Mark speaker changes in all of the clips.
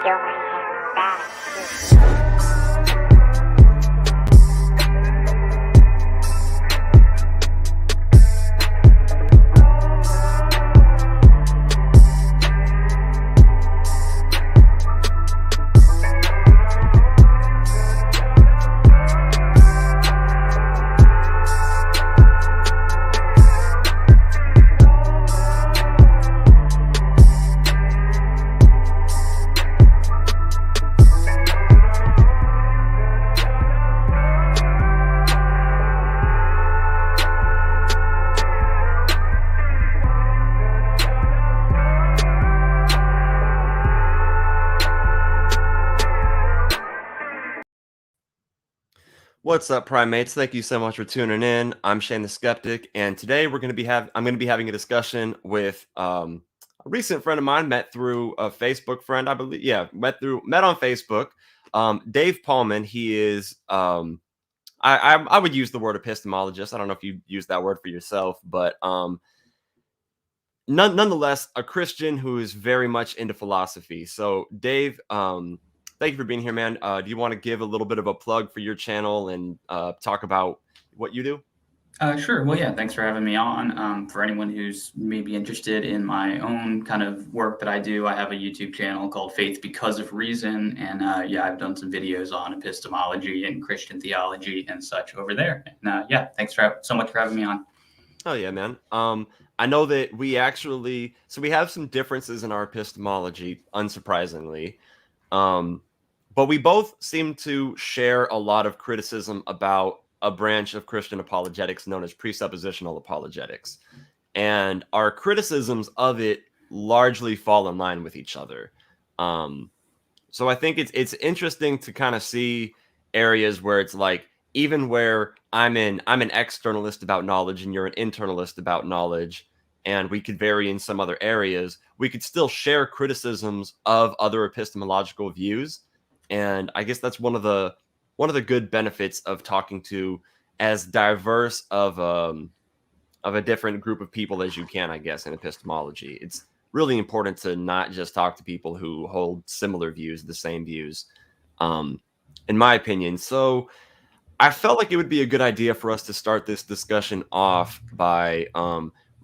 Speaker 1: Yo, my hair bad.
Speaker 2: What's up, primates? Thank you so much for tuning in. I'm Shane the Skeptic, and today I'm going to be having a discussion with a recent friend of mine. Met through a Facebook friend, I believe. Yeah, met on Facebook. Dave Pallmann. He is I would use the word epistemologist. I don't know if you use that word for yourself, but nonetheless, a Christian who is very much into philosophy. So, Dave, thank you for being here, man. Do you want to give a little bit of a plug for your channel and talk about what you do?
Speaker 3: Sure. Well, yeah, thanks for having me on. For anyone who's maybe interested in my own kind of work that I do, I have a YouTube channel called Faith Because of Reason. And yeah, I've done some videos on epistemology and Christian theology and such over there. And yeah, thanks so much for having me on.
Speaker 2: Oh, yeah, man. I know that we have some differences in our epistemology, unsurprisingly. But we both seem to share a lot of criticism about a branch of Christian apologetics known as presuppositional apologetics. And our criticisms of it largely fall in line with each other. So I think it's interesting to kind of see areas where it's like, even where I'm an externalist about knowledge and you're an internalist about knowledge, and we could vary in some other areas, we could still share criticisms of other epistemological views. And I guess that's one of the good benefits of talking to as diverse of a different group of people as you can, I guess, in epistemology. It's really important to not just talk to people who hold similar views, the same views, in my opinion. So I felt like it would be a good idea for us to start this discussion off by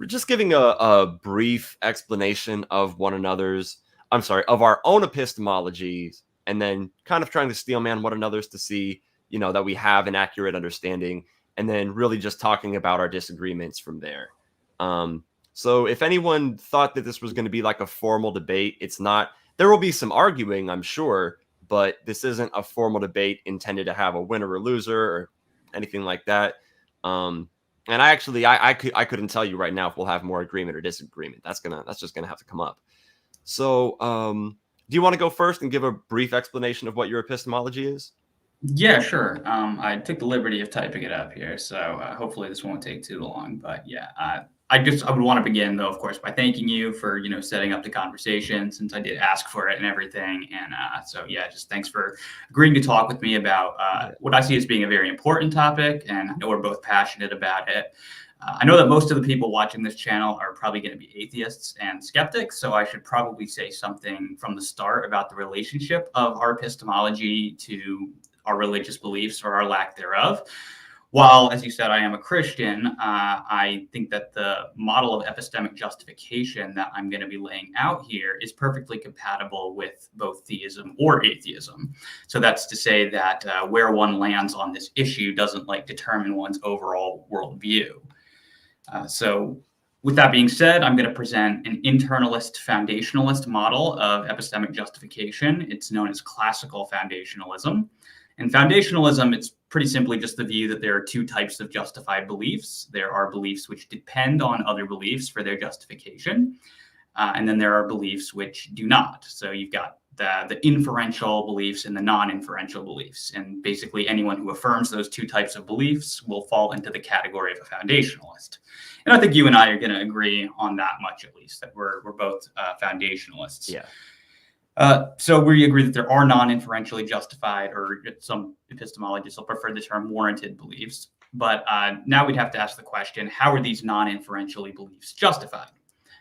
Speaker 2: just giving a brief explanation of of our own epistemologies, and then kind of trying to steelman one another's to see, that we have an accurate understanding, and then really just talking about our disagreements from there. So if anyone thought that this was going to be like a formal debate, it's not. There will be some arguing, I'm sure, but this isn't a formal debate intended to have a winner or loser or anything like that. And I couldn't tell you right now if we'll have more agreement or disagreement. That's just gonna have to come up. So, do you want to go first and give a brief explanation of what your epistemology is?
Speaker 3: Yeah, sure. I took the liberty of typing it up here, so hopefully this won't take too long. But yeah, I would want to begin, though, of course, by thanking you for setting up the conversation, since I did ask for it and everything. And so yeah, just thanks for agreeing to talk with me about what I see as being a very important topic, and I know we're both passionate about it. I know that most of the people watching this channel are probably going to be atheists and skeptics, so I should probably say something from the start about the relationship of our epistemology to our religious beliefs, or our lack thereof. While, as you said, I am a Christian, I think that the model of epistemic justification that I'm going to be laying out here is perfectly compatible with both theism or atheism. So that's to say that where one lands on this issue doesn't determine one's overall worldview. So with that being said, I'm going to present an internalist foundationalist model of epistemic justification. It's known as classical foundationalism. And foundationalism, it's pretty simply just the view that there are two types of justified beliefs. There are beliefs which depend on other beliefs for their justification. And then there are beliefs which do not. So you've got the inferential beliefs and the non-inferential beliefs. And basically anyone who affirms those two types of beliefs will fall into the category of a foundationalist. And I think you and I are going to agree on that much, at least, that we're both foundationalists.
Speaker 2: Yeah.
Speaker 3: So we agree that there are non-inferentially justified, or some epistemologists will prefer the term warranted beliefs. But now we'd have to ask the question, how are these non-inferentially beliefs justified?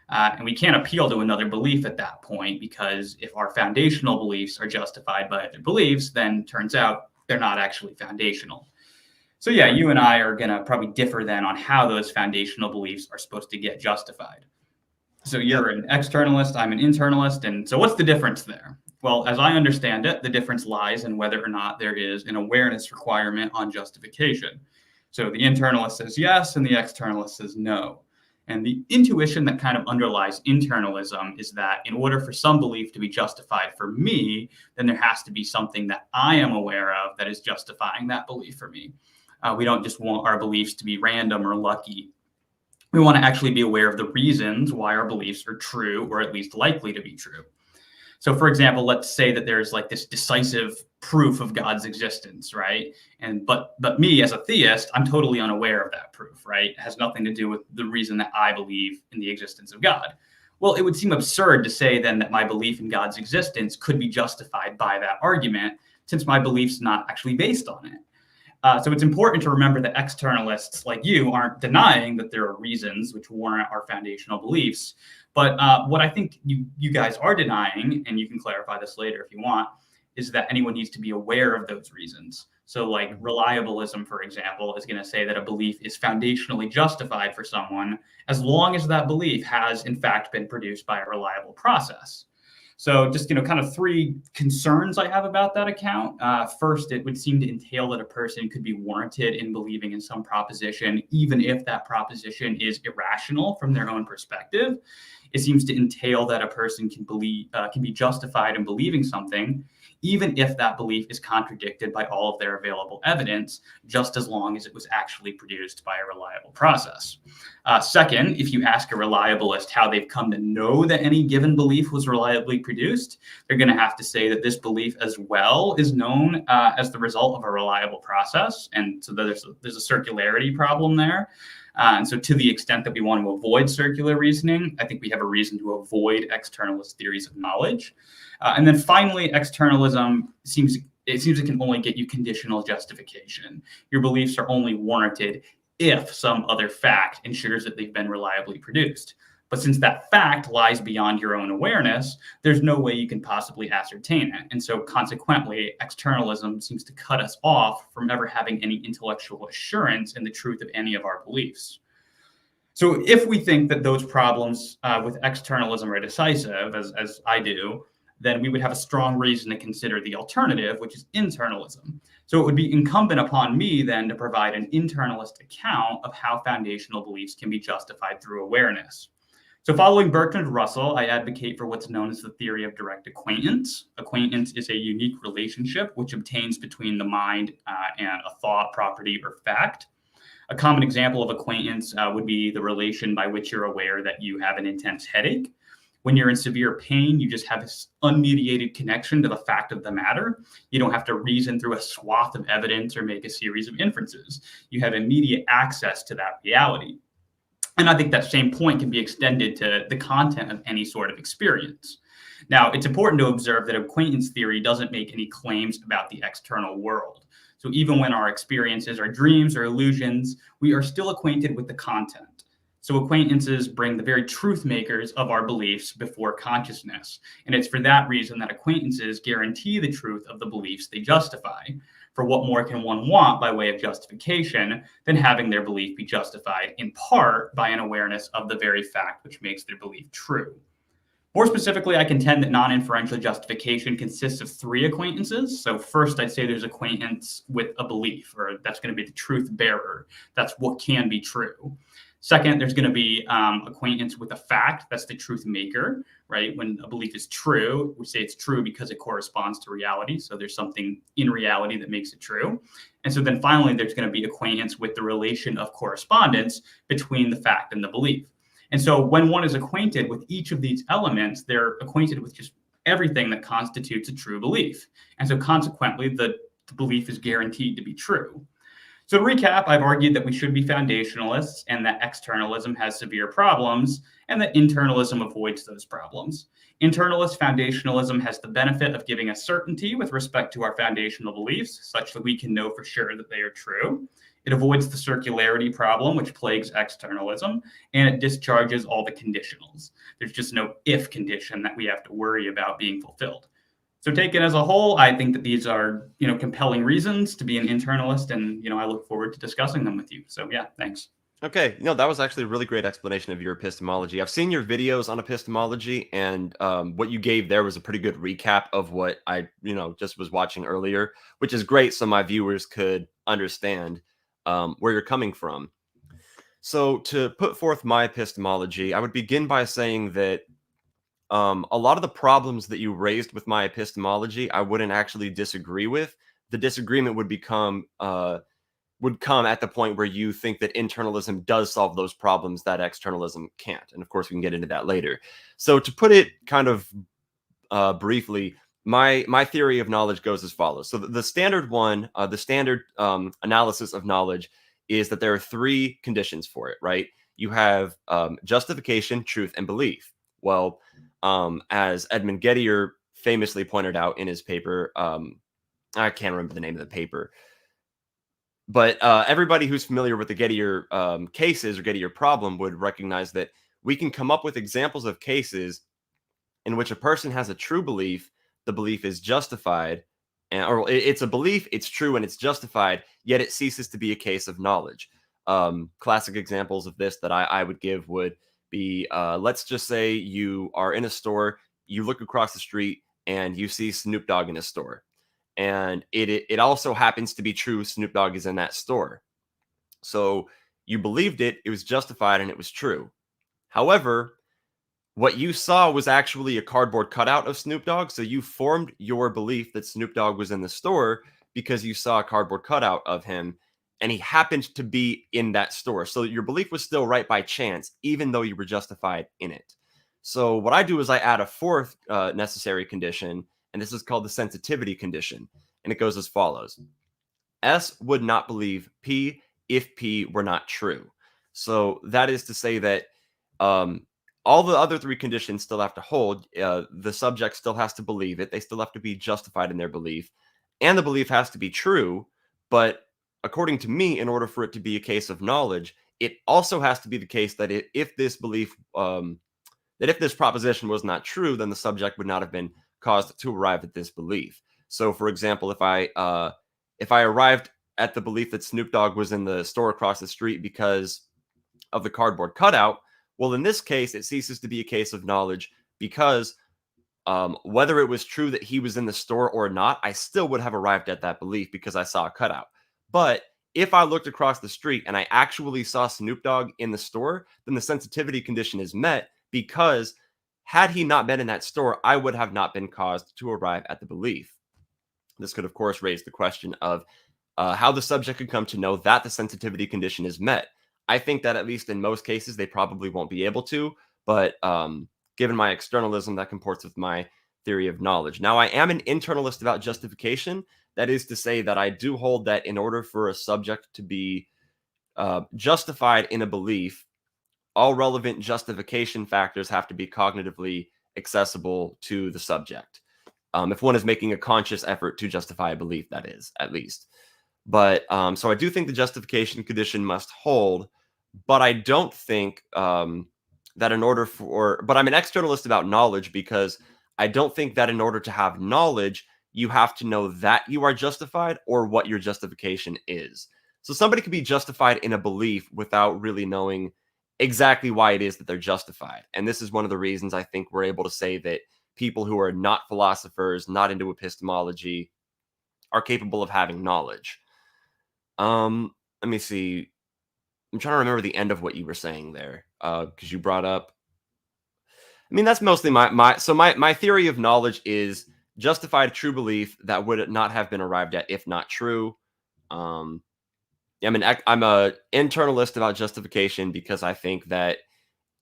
Speaker 3: And we can't appeal to another belief at that point, because if our foundational beliefs are justified by other beliefs, then turns out they're not actually foundational. So yeah, you and I are going to probably differ then on how those foundational beliefs are supposed to get justified. So you're an externalist, I'm an internalist. And so what's the difference there? Well, as I understand it, the difference lies in whether or not there is an awareness requirement on justification. So the internalist says yes, and the externalist says no. And the intuition that kind of underlies internalism is that in order for some belief to be justified for me, then there has to be something that I am aware of that is justifying that belief for me. We don't just want our beliefs to be random or lucky. We want to actually be aware of the reasons why our beliefs are true, or at least likely to be true. So for example, let's say that there's like this decisive proof of God's existence, right? But me as a theist, I'm totally unaware of that proof, right? It has nothing to do with the reason that I believe in the existence of God. Well, it would seem absurd to say then that my belief in God's existence could be justified by that argument, since my belief's not actually based on it. So it's important to remember that externalists like you aren't denying that there are reasons which warrant our foundational beliefs. But what I think you guys are denying, and you can clarify this later if you want, is that anyone needs to be aware of those reasons. So like reliabilism, for example, is going to say that a belief is foundationally justified for someone as long as that belief has in fact been produced by a reliable process. So just, kind of three concerns I have about that account. First, it would seem to entail that a person could be warranted in believing in some proposition, even if that proposition is irrational from their own perspective. It seems to entail that a person can be justified in believing something, even if that belief is contradicted by all of their available evidence, just as long as it was actually produced by a reliable process. Second, if you ask a reliabilist how they've come to know that any given belief was reliably produced, they're going to have to say that this belief as well is known as the result of a reliable process. And so there's a circularity problem there. And so to the extent that we want to avoid circular reasoning, I think we have a reason to avoid externalist theories of knowledge. And then finally, externalism seems it can only get you conditional justification. Your beliefs are only warranted if some other fact ensures that they've been reliably produced. But since that fact lies beyond your own awareness, there's no way you can possibly ascertain it. And so consequently, externalism seems to cut us off from ever having any intellectual assurance in the truth of any of our beliefs. So if we think that those problems with externalism are decisive, as I do, then we would have a strong reason to consider the alternative, which is internalism. So it would be incumbent upon me then to provide an internalist account of how foundational beliefs can be justified through awareness. So following Bertrand Russell, I advocate for what's known as the theory of direct acquaintance. Acquaintance is a unique relationship which obtains between the mind and a thought, property, or fact. A common example of acquaintance would be the relation by which you're aware that you have an intense headache. When you're in severe pain, you just have this unmediated connection to the fact of the matter. You don't have to reason through a swath of evidence or make a series of inferences. You have immediate access to that reality. And I think that same point can be extended to the content of any sort of experience. Now, it's important to observe that acquaintance theory doesn't make any claims about the external world. So even when our experiences are dreams or illusions, we are still acquainted with the content. So acquaintances bring the very truth makers of our beliefs before consciousness. And it's for that reason that acquaintances guarantee the truth of the beliefs they justify. For what more can one want by way of justification than having their belief be justified in part by an awareness of the very fact which makes their belief true? More specifically, I contend that non-inferential justification consists of three acquaintances. So first, I'd say there's acquaintance with a belief, or that's going to be the truth bearer. That's what can be true. Second, there's going to be acquaintance with a fact. That's the truth maker, right? When a belief is true, we say it's true because it corresponds to reality. So there's something in reality that makes it true. And so then finally, there's going to be acquaintance with the relation of correspondence between the fact and the belief. And so when one is acquainted with each of these elements, they're acquainted with just everything that constitutes a true belief. And so consequently, the belief is guaranteed to be true. So to recap, I've argued that we should be foundationalists and that externalism has severe problems and that internalism avoids those problems. Internalist foundationalism has the benefit of giving us certainty with respect to our foundational beliefs, such that we can know for sure that they are true. It avoids the circularity problem, which plagues externalism, and it discharges all the conditionals. There's just no if condition that we have to worry about being fulfilled. So taken as a whole, I think that these are, compelling reasons to be an internalist, and, I look forward to discussing them with you. So yeah, thanks.
Speaker 2: Okay, that was actually a really great explanation of your epistemology. I've seen your videos on epistemology, and what you gave there was a pretty good recap of what I, just was watching earlier, which is great so my viewers could understand where you're coming from. So to put forth my epistemology, I would begin by saying that a lot of the problems that you raised with my epistemology, I wouldn't actually disagree with. The disagreement would come at the point where you think that internalism does solve those problems that externalism can't. And of course, we can get into that later. So to put it kind of briefly, my theory of knowledge goes as follows. So the standard one, the standard analysis of knowledge is that there are three conditions for it, right? You have justification, truth, and belief. Well, as Edmund Gettier famously pointed out in his paper, I can't remember the name of the paper, but everybody who's familiar with the Gettier cases or Gettier problem would recognize that we can come up with examples of cases in which a person has a true belief, the belief is justified, or it's a belief, it's true, and it's justified, yet it ceases to be a case of knowledge. Classic examples of this that I would give would be, let's just say you are in a store, you look across the street, and you see Snoop Dogg in a store. And it also happens to be true Snoop Dogg is in that store. So you believed it, it was justified, and it was true. However, what you saw was actually a cardboard cutout of Snoop Dogg, so you formed your belief that Snoop Dogg was in the store because you saw a cardboard cutout of him, and he happened to be in that store. So your belief was still right by chance, even though you were justified in it. So what I do is I add a fourth necessary condition, and this is called the sensitivity condition, and it goes as follows. S would not believe P if P were not true. So that is to say that all the other three conditions still have to hold. The subject still has to believe it. They still have to be justified in their belief. And the belief has to be true. But according to me, in order for it to be a case of knowledge, it also has to be the case that if this belief, that if this proposition was not true, then the subject would not have been caused to arrive at this belief. So, for example, if I arrived at the belief that Snoop Dogg was in the store across the street because of the cardboard cutout, well, in this case, it ceases to be a case of knowledge because whether it was true that he was in the store or not, I still would have arrived at that belief because I saw a cutout. But if I looked across the street and I actually saw Snoop Dogg in the store, then the sensitivity condition is met because had he not been in that store, I would have not been caused to arrive at the belief. This could, of course, raise the question of how the subject could come to know that the sensitivity condition is met. I think that at least in most cases, they probably won't be able to, but given my externalism, that comports with my theory of knowledge. Now, I am an internalist about justification. That is to say that I do hold that in order for a subject to be justified in a belief, all relevant justification factors have to be cognitively accessible to the subject. If one is making a conscious effort to justify a belief, that is, at least. But so I do think the justification condition must hold, but I don't think that in order for, but I'm an externalist about knowledge because I don't think that in order to have knowledge, you have to know that you are justified or what your justification is. So somebody could be justified in a belief without really knowing exactly why it is that they're justified. And this is one of the reasons I think we're able to say that people who are not philosophers, not into epistemology, are capable of having knowledge. Let me see. I'm trying to remember the end of what you were saying there, because you brought up. I mean, that's mostly my theory of knowledge is justified true belief that would not have been arrived at if not true. I'm a internalist about justification because I think that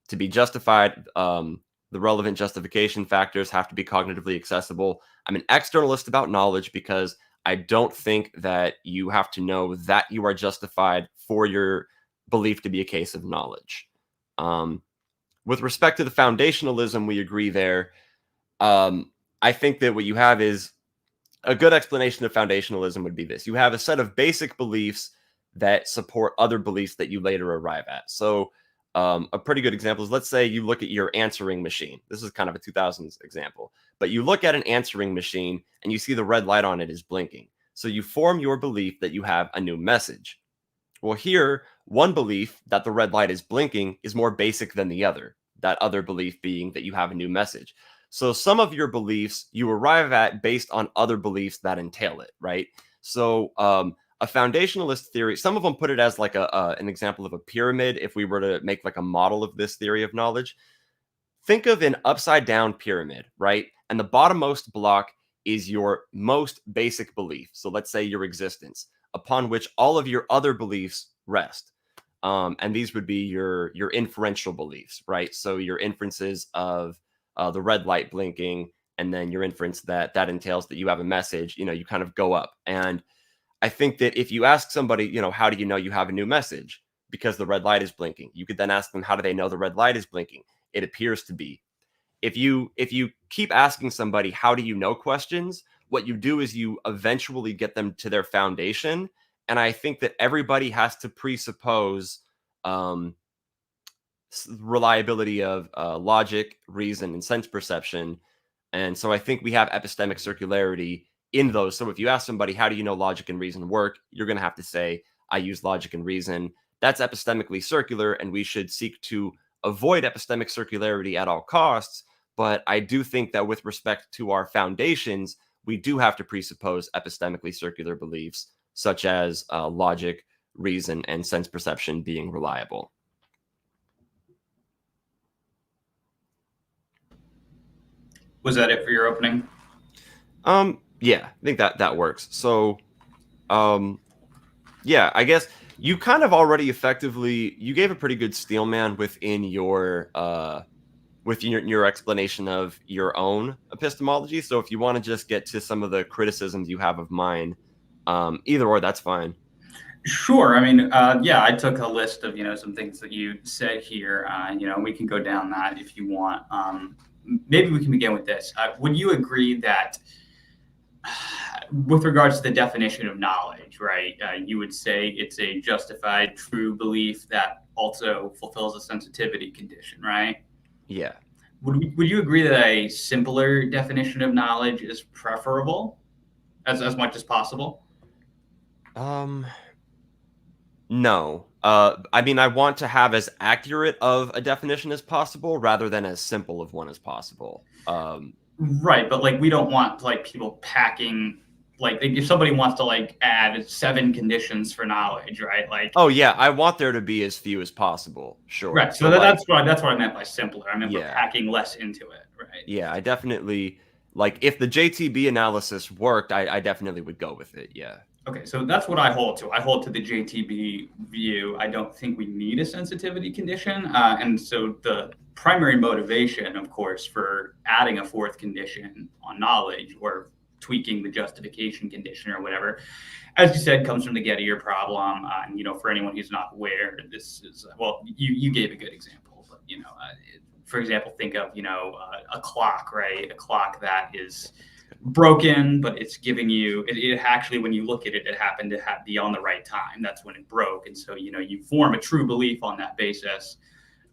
Speaker 2: to be justified, the relevant justification factors have to be cognitively accessible. I'm an externalist about knowledge because I don't think that you have to know that you are justified for your belief to be a case of knowledge. With respect to the foundationalism, we agree there. I think that what you have is a good explanation of foundationalism would be this. You have a set of basic beliefs that support other beliefs that you later arrive at. So a pretty good example is, let's say you look at your answering machine. This is kind of a 2000s example, but you look at an answering machine and you see the red light on it is blinking. So you form your belief that you have a new message. Well, here, one belief that the red light is blinking is more basic than the other, that other belief being that you have a new message. So some of your beliefs you arrive at based on other beliefs that entail it, right? So a foundationalist theory, some of them put it as like an example of a pyramid. If we were to make like a model of this theory of knowledge, think of an upside down pyramid, right? And the bottommost block is your most basic belief. So let's say your existence, upon which all of your other beliefs rest. And these would be your inferential beliefs, right? So your inferences of the red light blinking, and then your inference that entails that you have a message, you kind of go up. And I think that if you ask somebody, how do you know you have a new message? Because the red light is blinking. You could then ask them, how do they know the red light is blinking? It appears to be. If you keep asking somebody, how do you know questions, what you do is you eventually get them to their foundation. And I think that everybody has to presuppose reliability of logic, reason, and sense perception. And so I think we have epistemic circularity in those. So if you ask somebody, how do you know logic and reason work? You're going to have to say, I use logic and reason. That's epistemically circular, and we should seek to avoid epistemic circularity at all costs. But I do think that with respect to our foundations, we do have to presuppose epistemically circular beliefs, such as logic, reason, and sense perception being reliable.
Speaker 3: Was that it for your opening?
Speaker 2: Yeah, I think that works. So, yeah, I guess you kind of already you gave a pretty good steel man within your explanation of your own epistemology. So if you want to just get to some of the criticisms you have of mine, either or, that's fine.
Speaker 3: Sure. I mean, yeah, I took a list of, some things that you said here. We can go down that if you want. Maybe we can begin with this. Would you agree that with regards to the definition of knowledge, right, you would say it's a justified, true belief that also fulfills a sensitivity condition, right?
Speaker 2: Yeah.
Speaker 3: Would you agree that a simpler definition of knowledge is preferable as much as possible?
Speaker 2: No. I mean, I want to have as accurate of a definition as possible rather than as simple of one as possible.
Speaker 3: Right, but we don't want people packing if somebody wants to add 7 conditions for knowledge, right?
Speaker 2: Oh yeah, I want there to be as few as possible. Sure.
Speaker 3: Right. So that's what I meant by simpler. I meant packing less into it, right?
Speaker 2: Yeah, I definitely if the JTB analysis worked, I definitely would go with it. Yeah.
Speaker 3: Okay, so that's what I hold to. I hold to the JTB view. I don't think we need a sensitivity condition. And so the primary motivation, of course, for adding a 4th condition on knowledge or tweaking the justification condition or whatever, as you said, comes from the Gettier problem. And, for anyone who's not aware, this is, you gave a good example, but, for example, think of, a clock, right? A clock that is broken, but it's giving you it actually, when you look at it, it happened to be on the right time. That's when it broke. And so you form a true belief on that basis,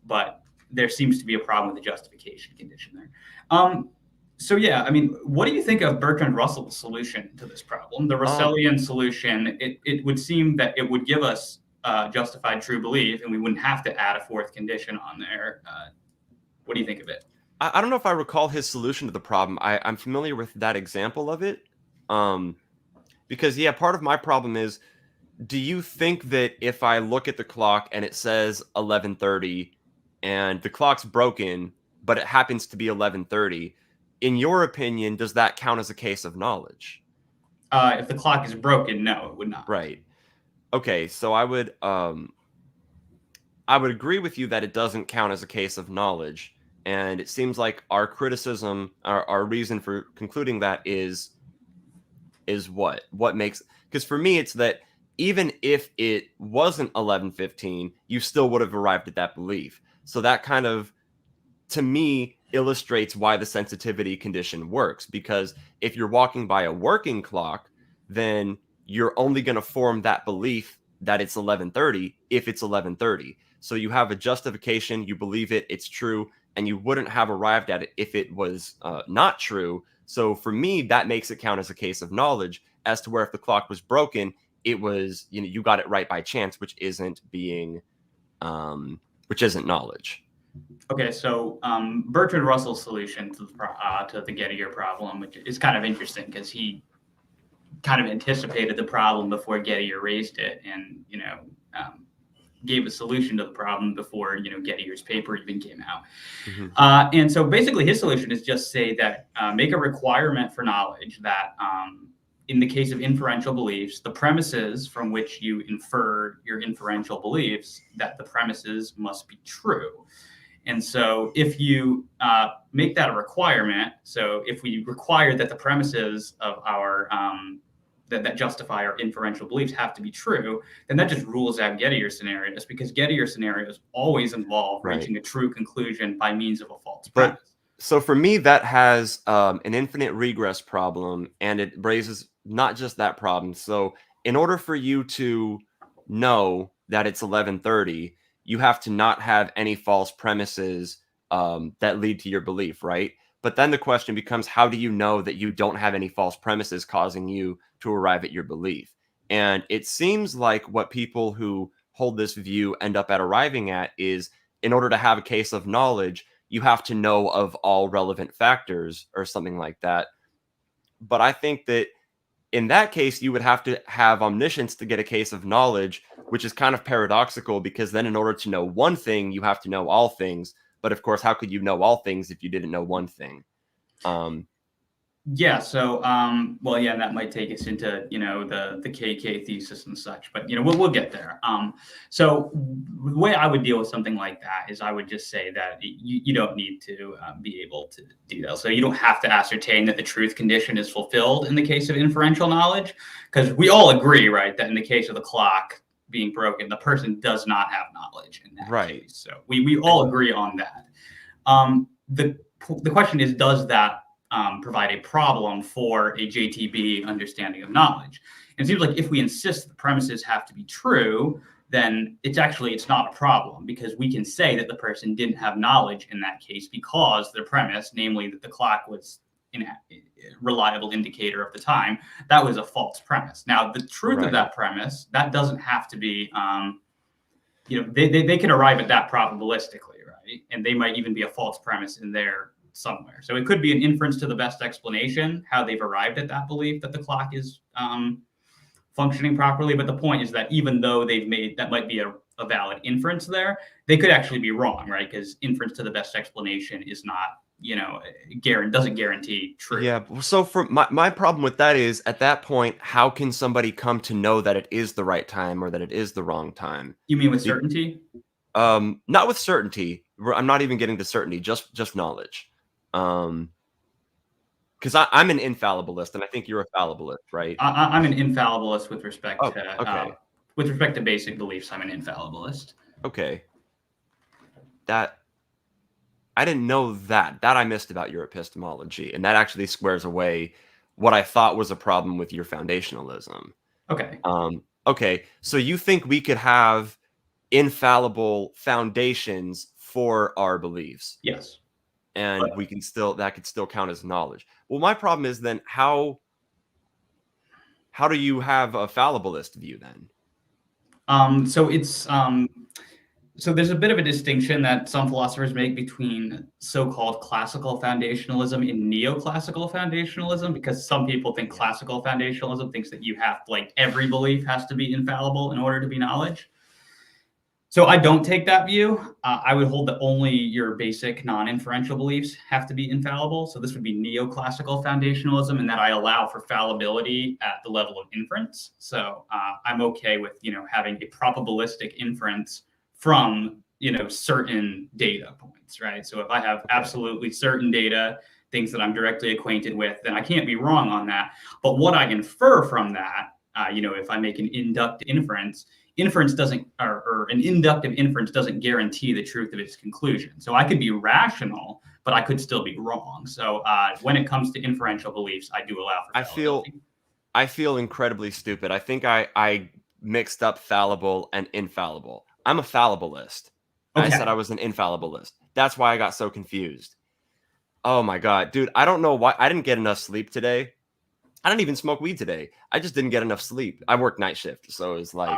Speaker 3: but there seems to be a problem with the justification condition there. So yeah, I mean, what do you think of Bertrand Russell's solution to this problem, the Russellian solution? It would seem that it would give us justified true belief, and we wouldn't have to add a 4th condition on there. What do you think of it?
Speaker 2: I don't know if I recall his solution to the problem. I'm familiar with that example of it. Because, yeah, part of my problem is, do you think that if I look at the clock and it says 11:30 and the clock's broken, but it happens to be 11:30, in your opinion, does that count as a case of knowledge?
Speaker 3: If the clock is broken, no, it would not.
Speaker 2: Right. Okay, so I would agree with you that it doesn't count as a case of knowledge. And it seems like our criticism, our reason for concluding that is what makes, because for me, it's that even if it wasn't 11:15, you still would have arrived at that belief. So that kind of, to me, illustrates why the sensitivity condition works. Because if you're walking by a working clock, then you're only going to form that belief that it's 11:30 if it's 11:30. So you have a justification, you believe it, it's true, and you wouldn't have arrived at it if it was not true. So for me, that makes it count as a case of knowledge, as to where if the clock was broken, it was, you got it right by chance, which isn't knowledge.
Speaker 3: Okay, so Bertrand Russell's solution to the Gettier problem, which is kind of interesting because he kind of anticipated the problem before Gettier raised it, and gave a solution to the problem before Gettier's paper even came out.
Speaker 2: Mm-hmm.
Speaker 3: And so basically, his solution is just say that make a requirement for knowledge that in the case of inferential beliefs, the premises from which you infer your inferential beliefs, that the premises must be true. And so if you make that a requirement, so if we require that the premises of our that justify our inferential beliefs have to be true, then that just rules out Gettier scenarios, because Gettier scenarios always involve reaching a true conclusion by means of a false premise.
Speaker 2: So for me, that has an infinite regress problem, and it raises not just that problem. So in order for you to know that it's 11:30, you have to not have any false premises that lead to your belief, right? But then the question becomes, how do you know that you don't have any false premises causing you to arrive at your belief? And it seems like what people who hold this view end up at arriving at is, in order to have a case of knowledge, you have to know of all relevant factors or something like that. But I think that in that case, you would have to have omniscience to get a case of knowledge, which is kind of paradoxical, because then in order to know one thing, you have to know all things. But of course, how could you know all things if you didn't know one thing?
Speaker 3: Yeah. So, well, yeah, that might take us into, the KK thesis and such, but, we'll get there. So the way I would deal with something like that is I would just say that you don't need to be able to do that. So you don't have to ascertain that the truth condition is fulfilled in the case of inferential knowledge, because we all agree, right, that in the case of the clock being broken, the person does not have knowledge in that case. So we all agree on that. The question is, does that provide a problem for a JTB understanding of knowledge? And it seems like if we insist the premises have to be true, then it's not a problem, because we can say that the person didn't have knowledge in that case because their premise, namely that the clock was a reliable indicator of the time, that was a false premise. Now, the truth of that premise, that doesn't have to be, they can arrive at that probabilistically, right? And they might even be a false premise in there somewhere. So it could be an inference to the best explanation, how they've arrived at that belief that the clock is functioning properly. But the point is that even though they've made, that might be a valid inference there, they could actually be wrong, right? Because inference to the best explanation is not, doesn't guarantee truth.
Speaker 2: Yeah. So for my problem with that is, at that point, how can somebody come to know that it is the right time or that it is the wrong time?
Speaker 3: You mean with certainty?
Speaker 2: Not with certainty. I'm not even getting to certainty, just knowledge. Because I'm an infallibilist, and I think you're a fallibilist, right?
Speaker 3: I'm an infallibilist with respect
Speaker 2: to
Speaker 3: basic beliefs. I'm an infallibilist.
Speaker 2: Okay. That I didn't know that I missed about your epistemology, and that actually squares away what I thought was a problem with your foundationalism.
Speaker 3: Okay.
Speaker 2: Okay. So you think we could have infallible foundations for our beliefs?
Speaker 3: Yes.
Speaker 2: And that could still count as knowledge. Well, my problem is then how do you have a fallibilist view then?
Speaker 3: So there's a bit of a distinction that some philosophers make between so-called classical foundationalism and neoclassical foundationalism, because some people think classical foundationalism thinks that you have, like, every belief has to be infallible in order to be knowledge. So I don't take that view. I would hold that only your basic non-inferential beliefs have to be infallible. So this would be neoclassical foundationalism, and that I allow for fallibility at the level of inference. So I'm okay with, having a probabilistic inference from, certain data points, right? So if I have absolutely certain data, things that I'm directly acquainted with, then I can't be wrong on that. But what I infer from that, if I make an inductive inference, an inductive inference doesn't guarantee the truth of its conclusion. So I could be rational, but I could still be wrong. So when it comes to inferential beliefs, I do allow for fallibility.
Speaker 2: I feel incredibly stupid. I think I mixed up fallible and infallible. I'm a fallibilist.
Speaker 3: Okay.
Speaker 2: I said I was an infallibilist. That's why I got so confused. Oh my God, dude. I don't know why. I didn't get enough sleep today. I didn't even smoke weed today. I just didn't get enough sleep. I work night shift. So it's like,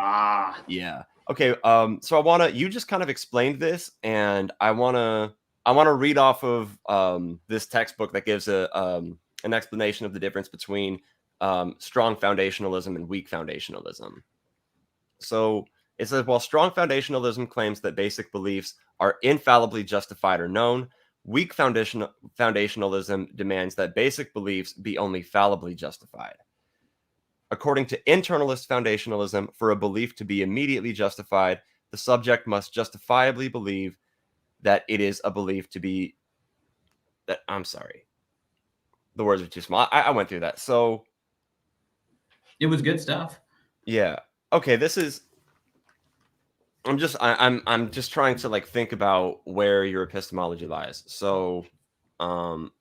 Speaker 2: yeah. Okay. So you just kind of explained this, and I want to read off of this textbook that gives an explanation of the difference between strong foundationalism and weak foundationalism. So it says, while strong foundationalism claims that basic beliefs are infallibly justified or known, weak foundationalism demands that basic beliefs be only fallibly justified. According to internalist foundationalism, for a belief to be immediately justified, the subject must justifiably believe that it is a belief to be that. I'm sorry. The words are too small. I went through that. So
Speaker 3: it was good stuff.
Speaker 2: Yeah. Okay. I'm just trying to like think about where your epistemology lies. So, I'm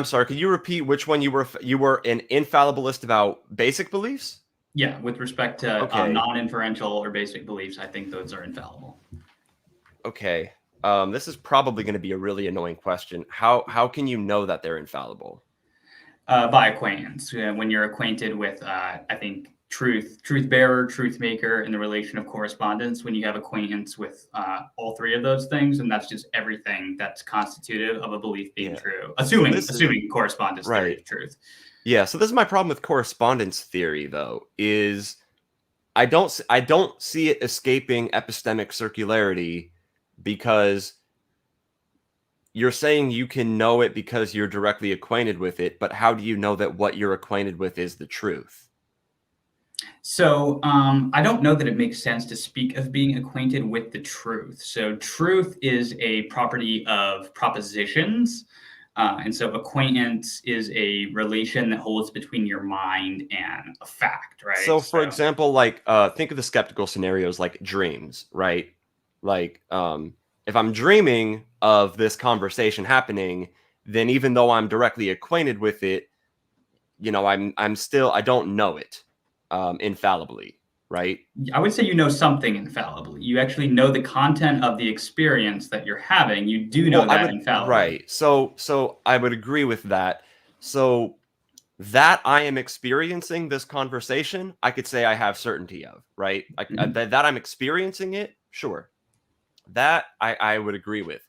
Speaker 2: sorry. Could you repeat which one you were? You were an infallibilist about basic beliefs?
Speaker 3: Yeah, with respect to
Speaker 2: Okay.
Speaker 3: non-inferential or basic beliefs, I think those are infallible.
Speaker 2: Okay. This is probably going to be a really annoying question. How can you know that they're infallible?
Speaker 3: By acquaintance. When you're acquainted with, I think, truth bearer, truth maker, and the relation of correspondence, when you have acquaintance with all three of those things, and that's just everything that's constitutive of a belief being true, assuming correspondence theory of truth.
Speaker 2: Yeah, so this is my problem with correspondence theory, though, is I don't see it escaping epistemic circularity, because you're saying you can know it because you're directly acquainted with it, but how do you know that what you're acquainted with is the truth?
Speaker 3: So I don't know that it makes sense to speak of being acquainted with the truth. So truth is a property of propositions. And so acquaintance is a relation that holds between your mind and a fact, right?
Speaker 2: So for example, like think of the skeptical scenarios like dreams, right? Like if I'm dreaming of this conversation happening, then even though I'm directly acquainted with it, I don't know it infallibly, right?
Speaker 3: I would say you know something infallibly. You actually know the content of the experience that you're having. You do know that infallibly.
Speaker 2: Right. So I would agree with that. So that I am experiencing this conversation, I could say I have certainty of, right? That I'm experiencing it, sure. That I would agree with.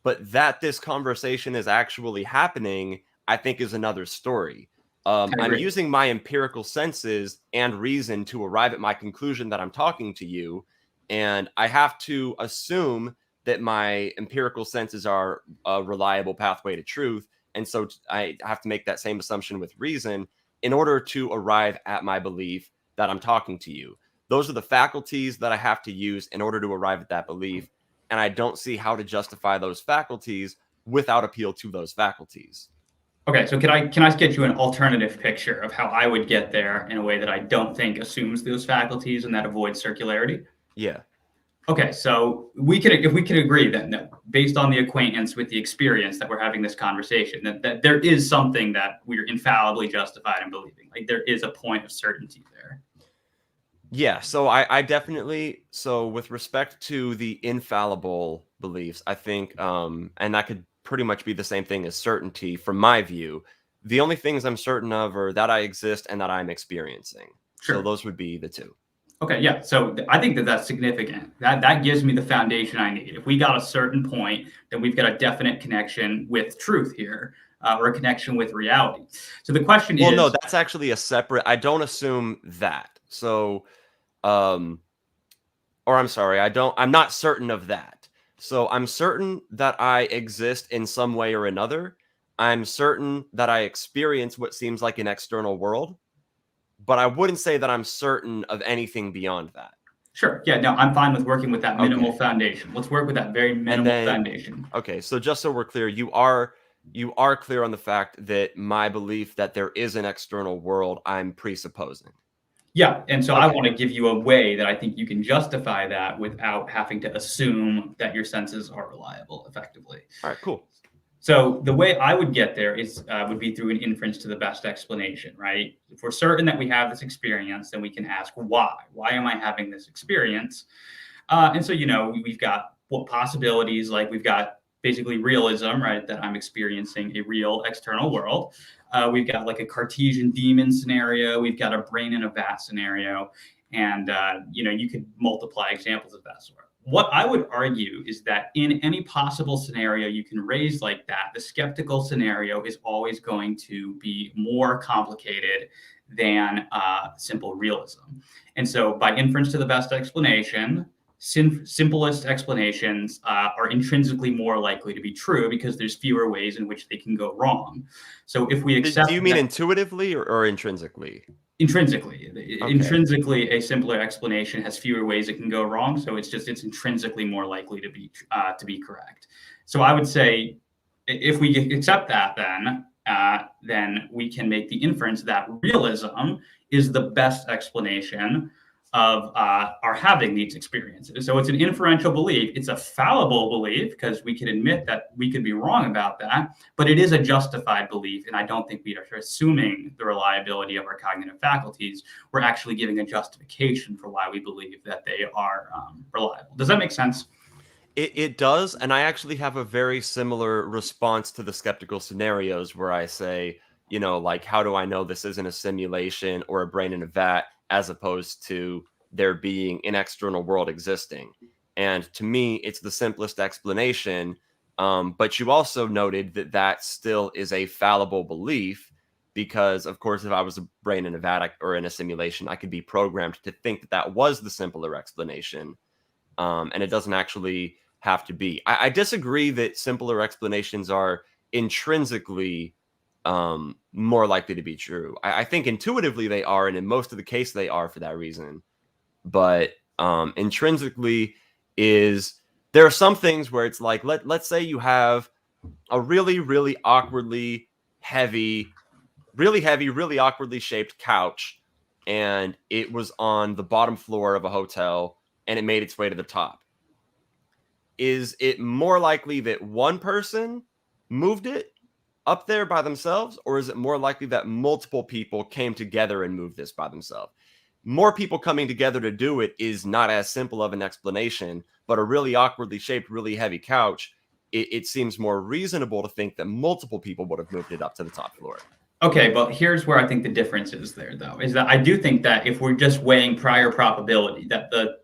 Speaker 2: But that this conversation is actually happening, I think, is another story. I'm using my empirical senses and reason to arrive at my conclusion that I'm talking to you, and I have to assume that my empirical senses are a reliable pathway to truth, and so I have to make that same assumption with reason in order to arrive at my belief that I'm talking to you. Those are the faculties that I have to use in order to arrive at that belief, and I don't see how to justify those faculties without appeal to those faculties.
Speaker 3: Okay, so can I get you an alternative picture of how I would get there in a way that I don't think assumes those faculties and that avoids circularity?
Speaker 2: Yeah.
Speaker 3: Okay, so if we could agree then that based on the acquaintance with the experience that we're having this conversation, that there is something that we're infallibly justified in believing. Like there is a point of certainty there.
Speaker 2: Yeah, so I definitely, so with respect to the infallible beliefs, I think, and that could pretty much be the same thing as certainty from my view. The only things I'm certain of are that I exist and that I'm experiencing. Sure. So those would be the two.
Speaker 3: Okay, yeah. So I think that's significant. That gives me the foundation I need. If we got a certain point, then we've got a definite connection with truth here, or a connection with reality. So the question is...
Speaker 2: Well, no, that's actually a separate... I don't assume that. So, or I'm sorry, I'm not certain of that. So I'm certain that I exist in some way or another. I'm certain that I experience what seems like an external world. But I wouldn't say that I'm certain of anything beyond that.
Speaker 3: Sure. Yeah, no, I'm fine with working with that minimal foundation. Let's work with that very minimal foundation.
Speaker 2: Okay, so just so we're clear, you are clear on the fact that my belief that there is an external world, I'm presupposing.
Speaker 3: Yeah, and so I want to give you a way that I think you can justify that without having to assume that your senses are reliable effectively.
Speaker 2: All right, cool.
Speaker 3: So the way I would get there is would be through an inference to the best explanation, right? If we're certain that we have this experience, then we can ask why. Why am I having this experience? And so, we've got what possibilities, like we've got basically realism, right? That I'm experiencing a real external world. We've got like a Cartesian demon scenario. We've got a brain in a vat scenario. And, you could multiply examples of that sort. What I would argue is that in any possible scenario you can raise like that, the skeptical scenario is always going to be more complicated than simple realism. And so by inference to the best explanation, simplest explanations are intrinsically more likely to be true because there's fewer ways in which they can go wrong. So if we accept—
Speaker 2: Do you mean intuitively or intrinsically?
Speaker 3: Intrinsically.
Speaker 2: Okay.
Speaker 3: Intrinsically, a simpler explanation has fewer ways it can go wrong, so it's intrinsically more likely to be correct. So I would say if we accept that, then we can make the inference that realism is the best explanation of our having these experiences. So it's an inferential belief. It's a fallible belief because we can admit that we could be wrong about that, but it is a justified belief. And I don't think we are assuming the reliability of our cognitive faculties. We're actually giving a justification for why we believe that they are reliable. Does that make sense?
Speaker 2: It does. And I actually have a very similar response to the skeptical scenarios where I say, like, how do I know this isn't a simulation or a brain in a vat, as opposed to there being an external world existing? And to me, it's the simplest explanation. But you also noted that still is a fallible belief because, of course, if I was a brain in a vat or in a simulation, I could be programmed to think that was the simpler explanation. And it doesn't actually have to be. I disagree that simpler explanations are intrinsically more likely to be true. I think intuitively they are, and in most of the case they are for that reason. But intrinsically there are some things where it's like, let's say you have a really, really awkwardly heavy, really awkwardly shaped couch, and it was on the bottom floor of a hotel, and it made its way to the top. Is it more likely that one person moved it up there by themselves, or is it more likely that multiple people came together and moved this by themselves? More people coming together to do it is not as simple of an explanation, but a really awkwardly shaped, really heavy couch, it seems more reasonable to think that multiple people would have moved it up to the top floor.
Speaker 3: Okay, but here's where I think the difference is there, though, is that I do think that if we're just weighing prior probability, that the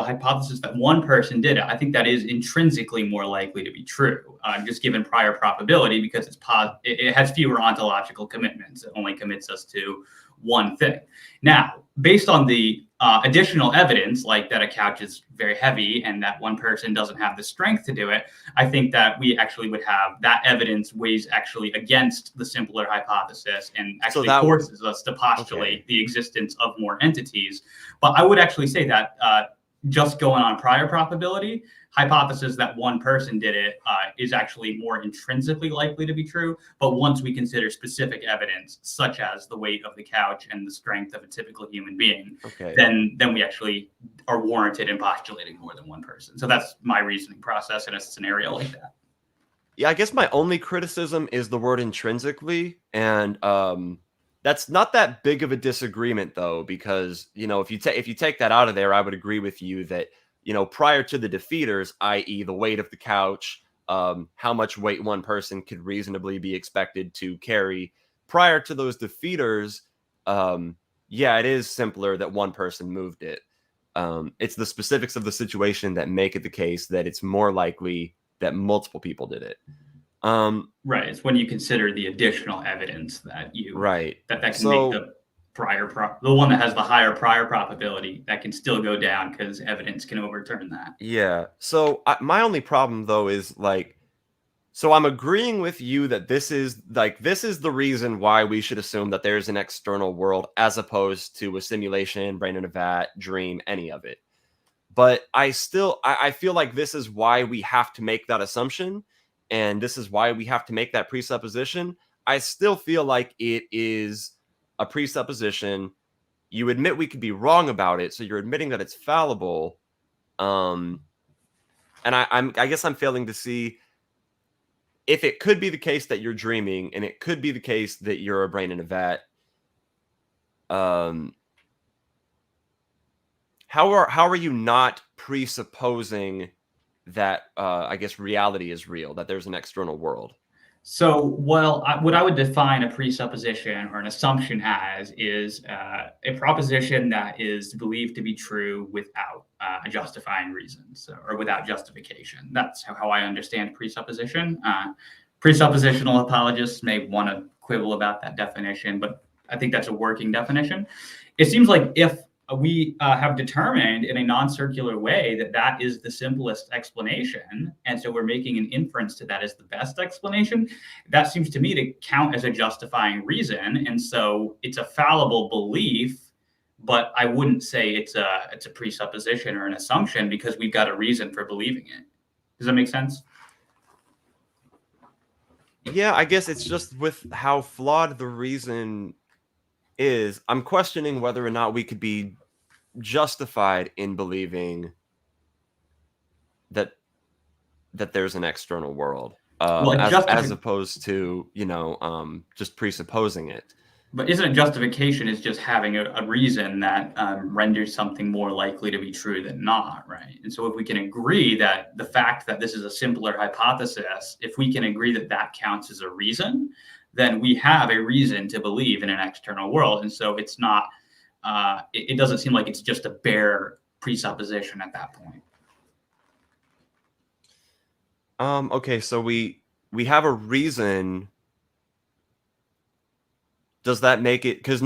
Speaker 3: hypothesis that one person did it, I think that is intrinsically more likely to be true, just given prior probability, because it has fewer ontological commitments. It only commits us to one thing. Now, based on the additional evidence, like that a couch is very heavy and that one person doesn't have the strength to do it, I think that we actually would have that evidence weighs actually against the simpler hypothesis and actually forces us to postulate the existence of more entities. But I would actually say that just going on prior probability, hypothesis that one person did it is actually more intrinsically likely to be true. But once we consider specific evidence, such as the weight of the couch and the strength of a typical human being, then we actually are warranted in postulating more than one person. So that's my reasoning process in a scenario like that.
Speaker 2: Yeah, I guess my only criticism is the word intrinsically, and that's not that big of a disagreement, though, because if you take that out of there, I would agree with you that prior to the defeaters, i.e., the weight of the couch, how much weight one person could reasonably be expected to carry. Prior to those defeaters, it is simpler that one person moved it. It's the specifics of the situation that make it the case that it's more likely that multiple people did it.
Speaker 3: Right. It's when you consider the additional evidence that that can make the the one that has the higher prior probability that can still go down because evidence can overturn that.
Speaker 2: Yeah. So my only problem though is so I'm agreeing with you that this is the reason why we should assume that there's an external world as opposed to a simulation, brain in a vat, dream, any of it. But I feel like this is why we have to make that assumption, and this is why we have to make that presupposition. I still feel like it is a presupposition. You admit we could be wrong about it, so you're admitting that it's fallible. And I guess I'm failing to see if it could be the case that you're dreaming, and it could be the case that you're a brain in a vat, how are you not presupposing that I guess reality is real, that there's an external world?
Speaker 3: So, well, what I would define a presupposition or an assumption as is a proposition that is believed to be true without a justifying reason, or without justification. That's how I understand presupposition. Presuppositional apologists may want to quibble about that definition, but I think that's a working definition. It seems like if we have determined in a non-circular way that that is the simplest explanation, and so we're making an inference to that as the best explanation, that seems to me to count as a justifying reason, and so it's a fallible belief, but I wouldn't say it's a presupposition or an assumption because we've got a reason for believing it. Does that make sense?
Speaker 2: Yeah, I guess it's just with how flawed the reason is, I'm questioning whether or not we could be justified in believing that there's an external world, as opposed to, just presupposing it.
Speaker 3: But isn't a justification is just having a reason that renders something more likely to be true than not, right? And so if we can agree that the fact that this is a simpler hypothesis, if we can agree that that counts as a reason, then we have a reason to believe in an external world. And so it's not, it doesn't seem like it's just a bare presupposition at that point.
Speaker 2: Okay, so we have a reason. Does that make it, because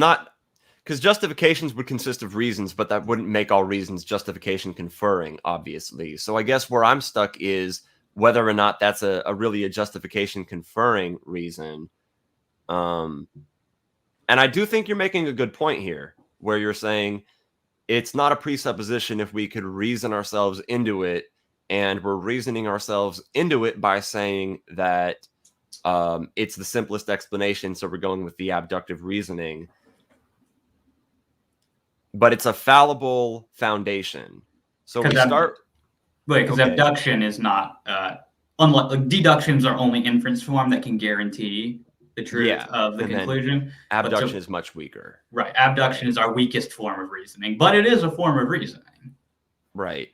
Speaker 2: justifications would consist of reasons, but that wouldn't make all reasons justification conferring, obviously. So I guess where I'm stuck is whether or not that's a really a justification conferring reason. And I do think you're making a good point here, where you're saying it's not a presupposition if we could reason ourselves into it, and we're reasoning ourselves into it by saying that it's the simplest explanation, so we're going with the abductive reasoning. But it's a fallible foundation. So we start...
Speaker 3: Wait, because abduction is not... unlike deductions are only inference form that can guarantee the truth of the conclusion.
Speaker 2: Abduction is much weaker.
Speaker 3: Right. Abduction is our weakest form of reasoning, but it is a form of reasoning.
Speaker 2: Right.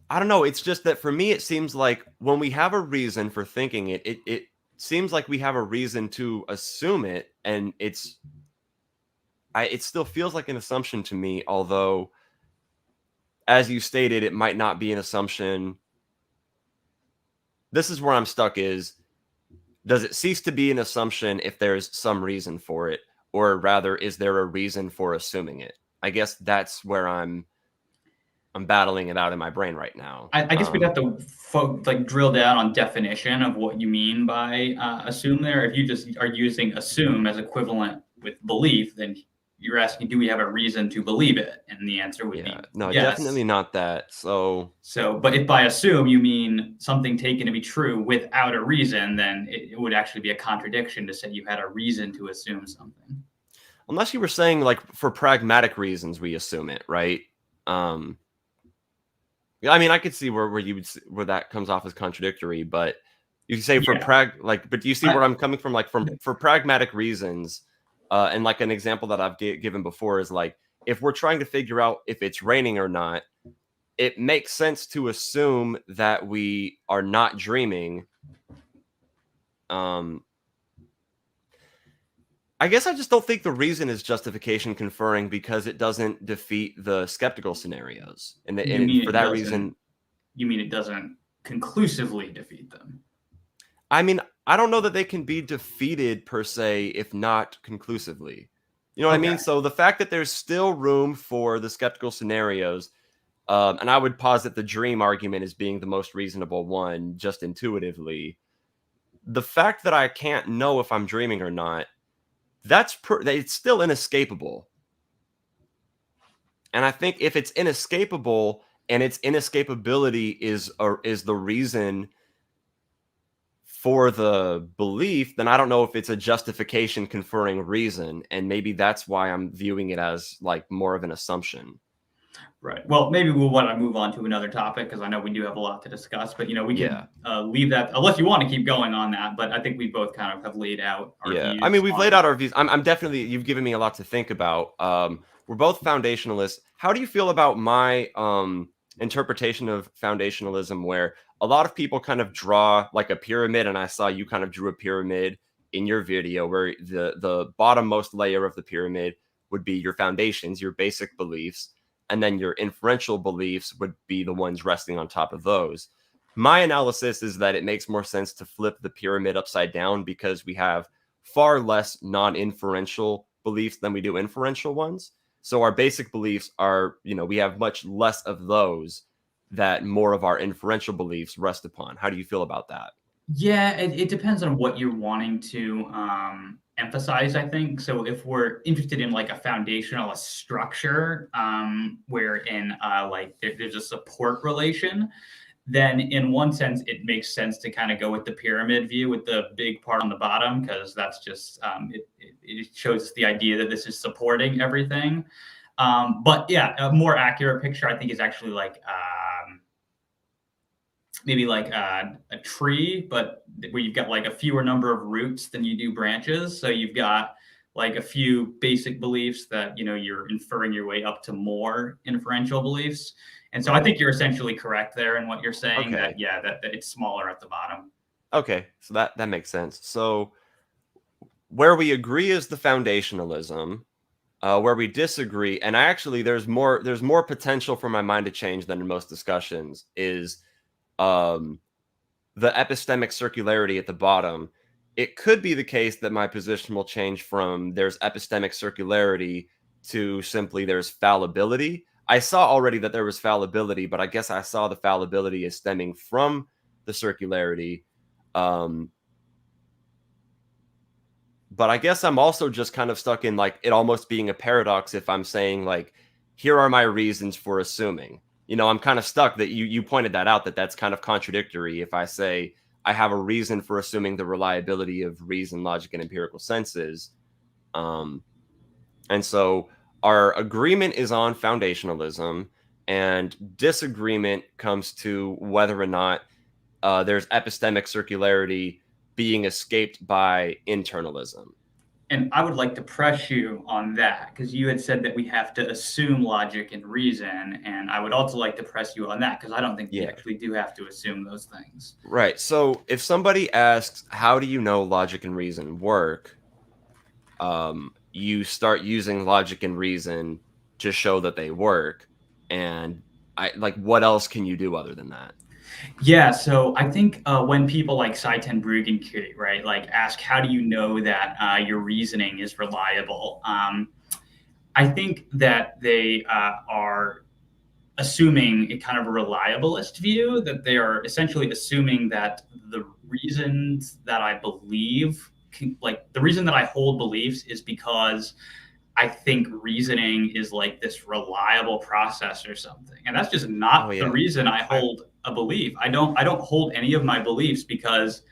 Speaker 2: I don't know. It's just that for me, it seems like when we have a reason for thinking it, it seems like we have a reason to assume it, and it still feels like an assumption to me, although, as you stated, it might not be an assumption. This is where I'm stuck is, does it cease to be an assumption if there's some reason for it, or rather, is there a reason for assuming it? I guess that's where I'm battling it out in my brain right now.
Speaker 3: I guess we'd have to drill down on definition of what you mean by assume there. If you just are using assume as equivalent with belief, then you're asking, do we have a reason to believe it? And the answer would be
Speaker 2: no,
Speaker 3: yes.
Speaker 2: Definitely not that. So,
Speaker 3: but if by assume you mean something taken to be true without a reason, then it would actually be a contradiction to say you had a reason to assume something.
Speaker 2: Unless you were saying, like, for pragmatic reasons, we assume it, right? I mean, I could see where that comes off as contradictory, but you say for but do you see where I'm coming from? Like, for pragmatic reasons, and like an example that I've given before is like, if we're trying to figure out if it's raining or not, it makes sense to assume that we are not dreaming. I guess I just don't think the reason is justification conferring because it doesn't defeat the skeptical scenarios. And for that reason...
Speaker 3: You mean it doesn't conclusively defeat them?
Speaker 2: I mean, I don't know that they can be defeated per se, if not conclusively. You know what I mean? So the fact that there's still room for the skeptical scenarios, and I would posit the dream argument as being the most reasonable one, just intuitively. The fact that I can't know if I'm dreaming or not, it's still inescapable. And I think if it's inescapable and its inescapability is the reason for the belief, then I don't know if it's a justification conferring reason. And maybe that's why I'm viewing it as like more of an assumption.
Speaker 3: Right. Well, maybe we'll want to move on to another topic because I know we do have a lot to discuss. But we
Speaker 2: Yeah.
Speaker 3: can leave that unless you want to keep going on that. But I think we both kind of have laid out our
Speaker 2: Yeah.
Speaker 3: views.
Speaker 2: I mean, we've
Speaker 3: on
Speaker 2: laid
Speaker 3: it.
Speaker 2: out our views. I'm definitely, you've given me a lot to think about. We're both foundationalists. How do you feel about my interpretation of foundationalism, where a lot of people kind of draw like a pyramid, and I saw you kind of drew a pyramid in your video, where the bottommost layer of the pyramid would be your foundations, your basic beliefs, and then your inferential beliefs would be the ones resting on top of those. My analysis is that it makes more sense to flip the pyramid upside down because we have far less non-inferential beliefs than we do inferential ones. So our basic beliefs are, we have much less of those that more of our inferential beliefs rest upon. How do you feel about that?
Speaker 3: Yeah, it depends on what you're wanting to emphasize, I think. So if we're interested in like a foundational structure wherein like there's a support relation, then in one sense it makes sense to kind of go with the pyramid view with the big part on the bottom, because that's just it shows the idea that this is supporting everything. But yeah, a more accurate picture I think is actually like maybe like a tree, but where you've got like a fewer number of roots than you do branches. So you've got like a few basic beliefs that you're inferring your way up to more inferential beliefs. And so I think you're essentially correct there in what you're saying.
Speaker 2: Okay.
Speaker 3: That it's smaller at the bottom.
Speaker 2: Okay, so that makes sense. So where we agree is the foundationalism. Where we disagree, and there's more potential for my mind to change than in most discussions, is the epistemic circularity at the bottom. It could be the case that my position will change from there's epistemic circularity to simply there's fallibility. I saw already that there was fallibility, but I guess I saw the fallibility as stemming from the circularity. But I guess I'm also just kind of stuck in like it almost being a paradox if I'm saying like, here are my reasons for assuming. I'm kind of stuck that you pointed that out, that's kind of contradictory. If I say I have a reason for assuming the reliability of reason, logic, and empirical senses. And so our agreement is on foundationalism, and disagreement comes to whether or not there's epistemic circularity being escaped by internalism.
Speaker 3: And I would like to press you on that because you had said that we have to assume logic and reason. And I would also like to press you on that because I don't think we actually do have to assume those things.
Speaker 2: Right. So if somebody asks, how do you know logic and reason work? You start using logic and reason to show that they work. And what else can you do other than that?
Speaker 3: Yeah, so I think when people like Seitan Bruggenkrieg, right, like ask, how do you know that your reasoning is reliable? I think that they are assuming a kind of a reliabilist view, that they are essentially assuming that the reasons that I believe, the reason that I hold beliefs is because I think reasoning is like this reliable process or something. And that's just not the reason I hold a belief. I don't hold any of my beliefs because,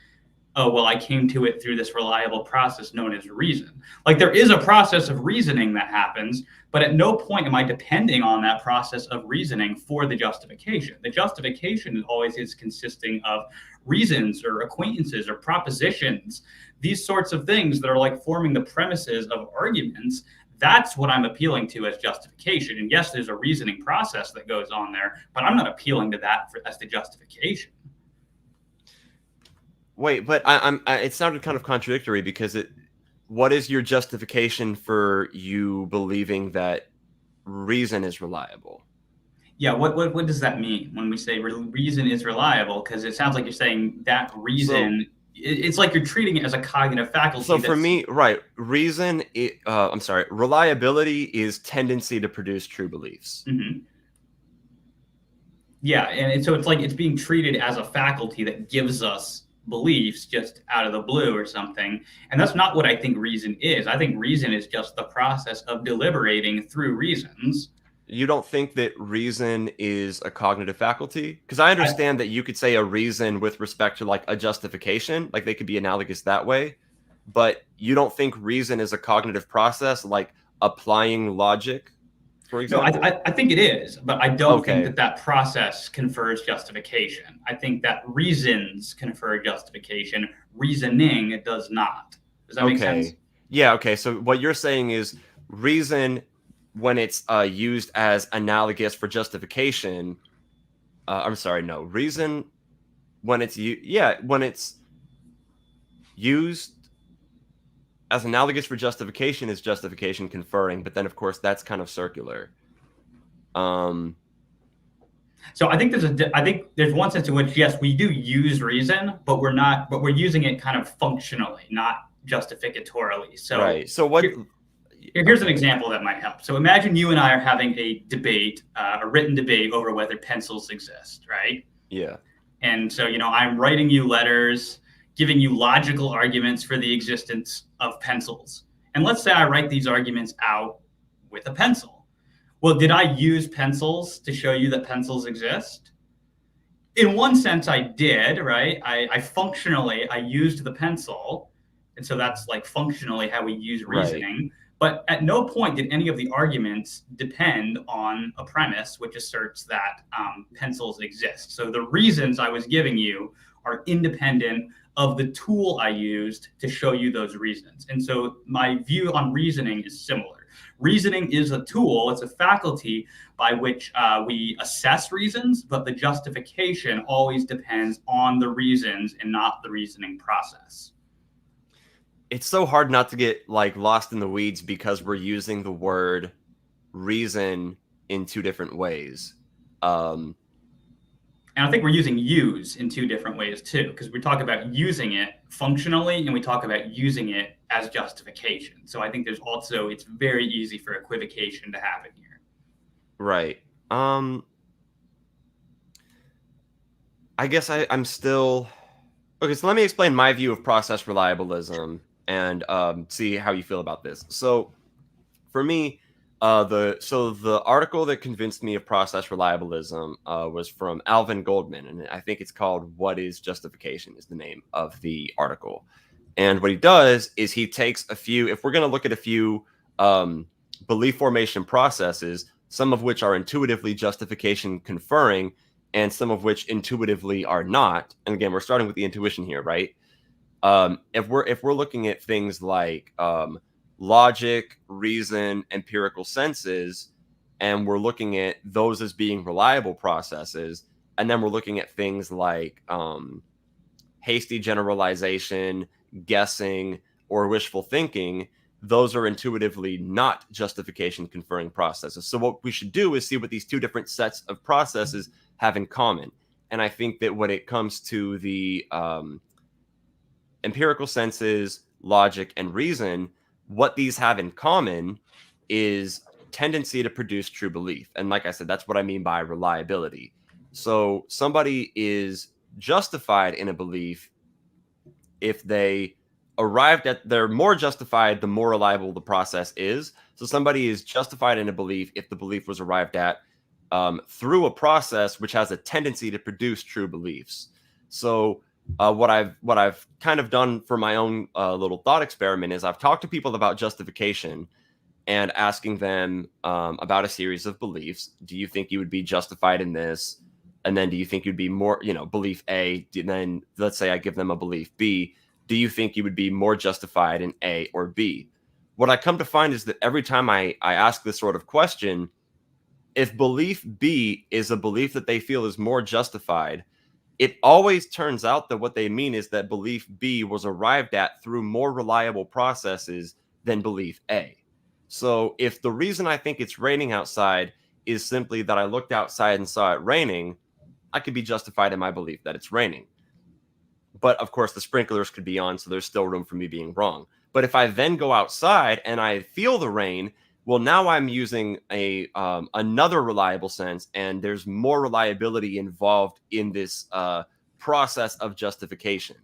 Speaker 3: oh, well, I came to it through this reliable process known as reason. Like there is a process of reasoning that happens, but at no point am I depending on that process of reasoning for the justification. The justification always is consisting of reasons or acquaintances or propositions, these sorts of things that are like forming the premises of arguments. That's what I'm appealing to as justification. And yes, there's a reasoning process that goes on there, but I'm not appealing to that as the justification.
Speaker 2: Wait, but it sounded kind of contradictory because what is your justification for you believing that reason is reliable?
Speaker 3: Yeah, what does that mean when we say reason is reliable? Because it sounds like you're saying that reason. It's like you're treating it as a cognitive faculty.
Speaker 2: So for me, right, reliability is tendency to produce true beliefs.
Speaker 3: Mm-hmm. Yeah, and so it's like it's being treated as a faculty that gives us beliefs just out of the blue or something. And that's not what I think reason is. I think reason is just the process of deliberating through reasons.
Speaker 2: You don't think that reason is a cognitive faculty? Because I understand that you could say a reason with respect to like a justification, like they could be analogous that way, but you don't think reason is a cognitive process, like applying logic? for
Speaker 3: No,
Speaker 2: example?
Speaker 3: I think it is, but I don't think
Speaker 2: Okay.
Speaker 3: that process confers justification. I think that reasons confer justification. Reasoning does not. Does that make sense?
Speaker 2: Okay. Yeah, okay. So what you're saying is reason, when it's used as analogous for justification, I'm sorry, no. Reason when it's when it's used as analogous for justification is justification conferring, but then of course that's kind of circular.
Speaker 3: So I think there's one sense in which, yes, we do use reason, but we're using it kind of functionally, not justificatorily. So
Speaker 2: Right. So what
Speaker 3: here's an
Speaker 2: okay.
Speaker 3: example that might help. So imagine you and I are having a debate, a written debate over whether pencils exist, right?
Speaker 2: Yeah.
Speaker 3: And so, I'm writing you letters, giving you logical arguments for the existence of pencils. And let's say I write these arguments out with a pencil. Well, did I use pencils to show you that pencils exist? In one sense, I did, right? I functionally, I used the pencil. And so that's like functionally how we use reasoning.
Speaker 2: Right.
Speaker 3: But at no point did any of the arguments depend on a premise which asserts that pencils exist. So the reasons I was giving you are independent of the tool I used to show you those reasons. And so my view on reasoning is similar. Reasoning is a tool, it's a faculty by which we assess reasons, but the justification always depends on the reasons and not the reasoning process.
Speaker 2: It's so hard not to get like lost in the weeds because we're using the word reason in two different ways.
Speaker 3: And I think we're using use in two different ways too, because we talk about using it functionally and we talk about using it as justification. So I think it's very easy for equivocation to happen here.
Speaker 2: Right. I guess I'm still okay. So let me explain my view of process reliabilism and see how you feel about this. So for me, the article that convinced me of process reliabilism was from Alvin Goldman, and I think it's called "What is Justification" is the name of the article. And what he does is he takes a few. If we're going to look at a few belief formation processes, some of which are intuitively justification conferring, and some of which intuitively are not. And again, we're starting with the intuition here, right? If we're looking at things like logic, reason, empirical senses, and we're looking at those as being reliable processes, and then we're looking at things like hasty generalization, guessing, or wishful thinking, those are intuitively not justification conferring processes. So what we should do is see what these two different sets of processes have in common. And I think that when it comes to the empirical senses, logic, and reason, what these have in common is tendency to produce true belief. And like I said, that's what I mean by reliability. So somebody is justified in a belief if they're more justified the more reliable the process is. So somebody is justified in a belief if the belief was arrived at through a process which has a tendency to produce true beliefs. So what I've kind of done for my own little thought experiment is I've talked to people about justification and asking them about a series of beliefs. Do you think you would be justified in this? And then do you think you'd be more, belief A, and then let's say I give them a belief B. Do you think you would be more justified in A or B? What I come to find is that every time I ask this sort of question, if belief B is a belief that they feel is more justified, it always turns out that what they mean is that belief B was arrived at through more reliable processes than belief A. So if the reason I think it's raining outside is simply that I looked outside and saw it raining, I could be justified in my belief that it's raining. But of course, the sprinklers could be on, so there's still room for me being wrong. But if I then go outside and I feel the rain, well, now I'm using another reliable sense, and there's more reliability involved in this process of justification.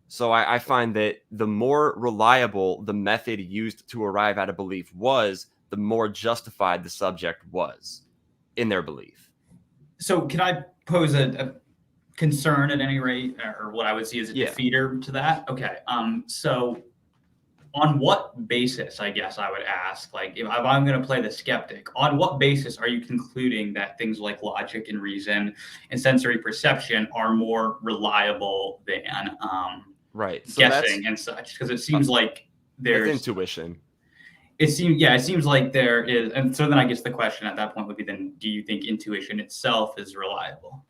Speaker 2: So I find that the more reliable the method used to arrive at a belief was, the more justified the subject was in their belief.
Speaker 3: So can I pose a concern at any rate, or what I would see as a defeater to that? Okay. So On what basis, I guess I would ask, like if I'm going to play the skeptic, on what basis are you concluding that things like logic and reason and sensory perception are more reliable than
Speaker 2: Right. So
Speaker 3: guessing and such? Because it seems like
Speaker 2: that's
Speaker 3: there's
Speaker 2: intuition.
Speaker 3: it seems like there is, and so then I guess the question at that point would be then, do you think intuition itself is reliable?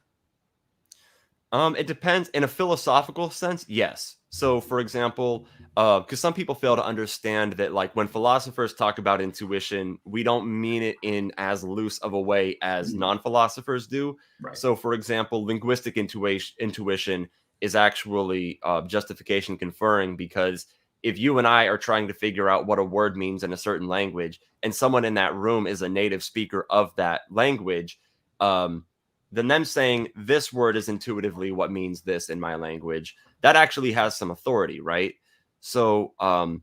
Speaker 2: It depends. In a philosophical sense, yes. So, for example, because some people fail to understand that, like, when philosophers talk about intuition, we don't mean it in as loose of a way as
Speaker 3: Mhm.
Speaker 2: non-philosophers do.
Speaker 3: Right.
Speaker 2: So, for example, linguistic intuition is actually justification conferring, because if you and I are trying to figure out what a word means in a certain language, and someone in that room is a native speaker of that language, um, then them saying this word is intuitively what means this in my language, that actually has some authority, right? So, and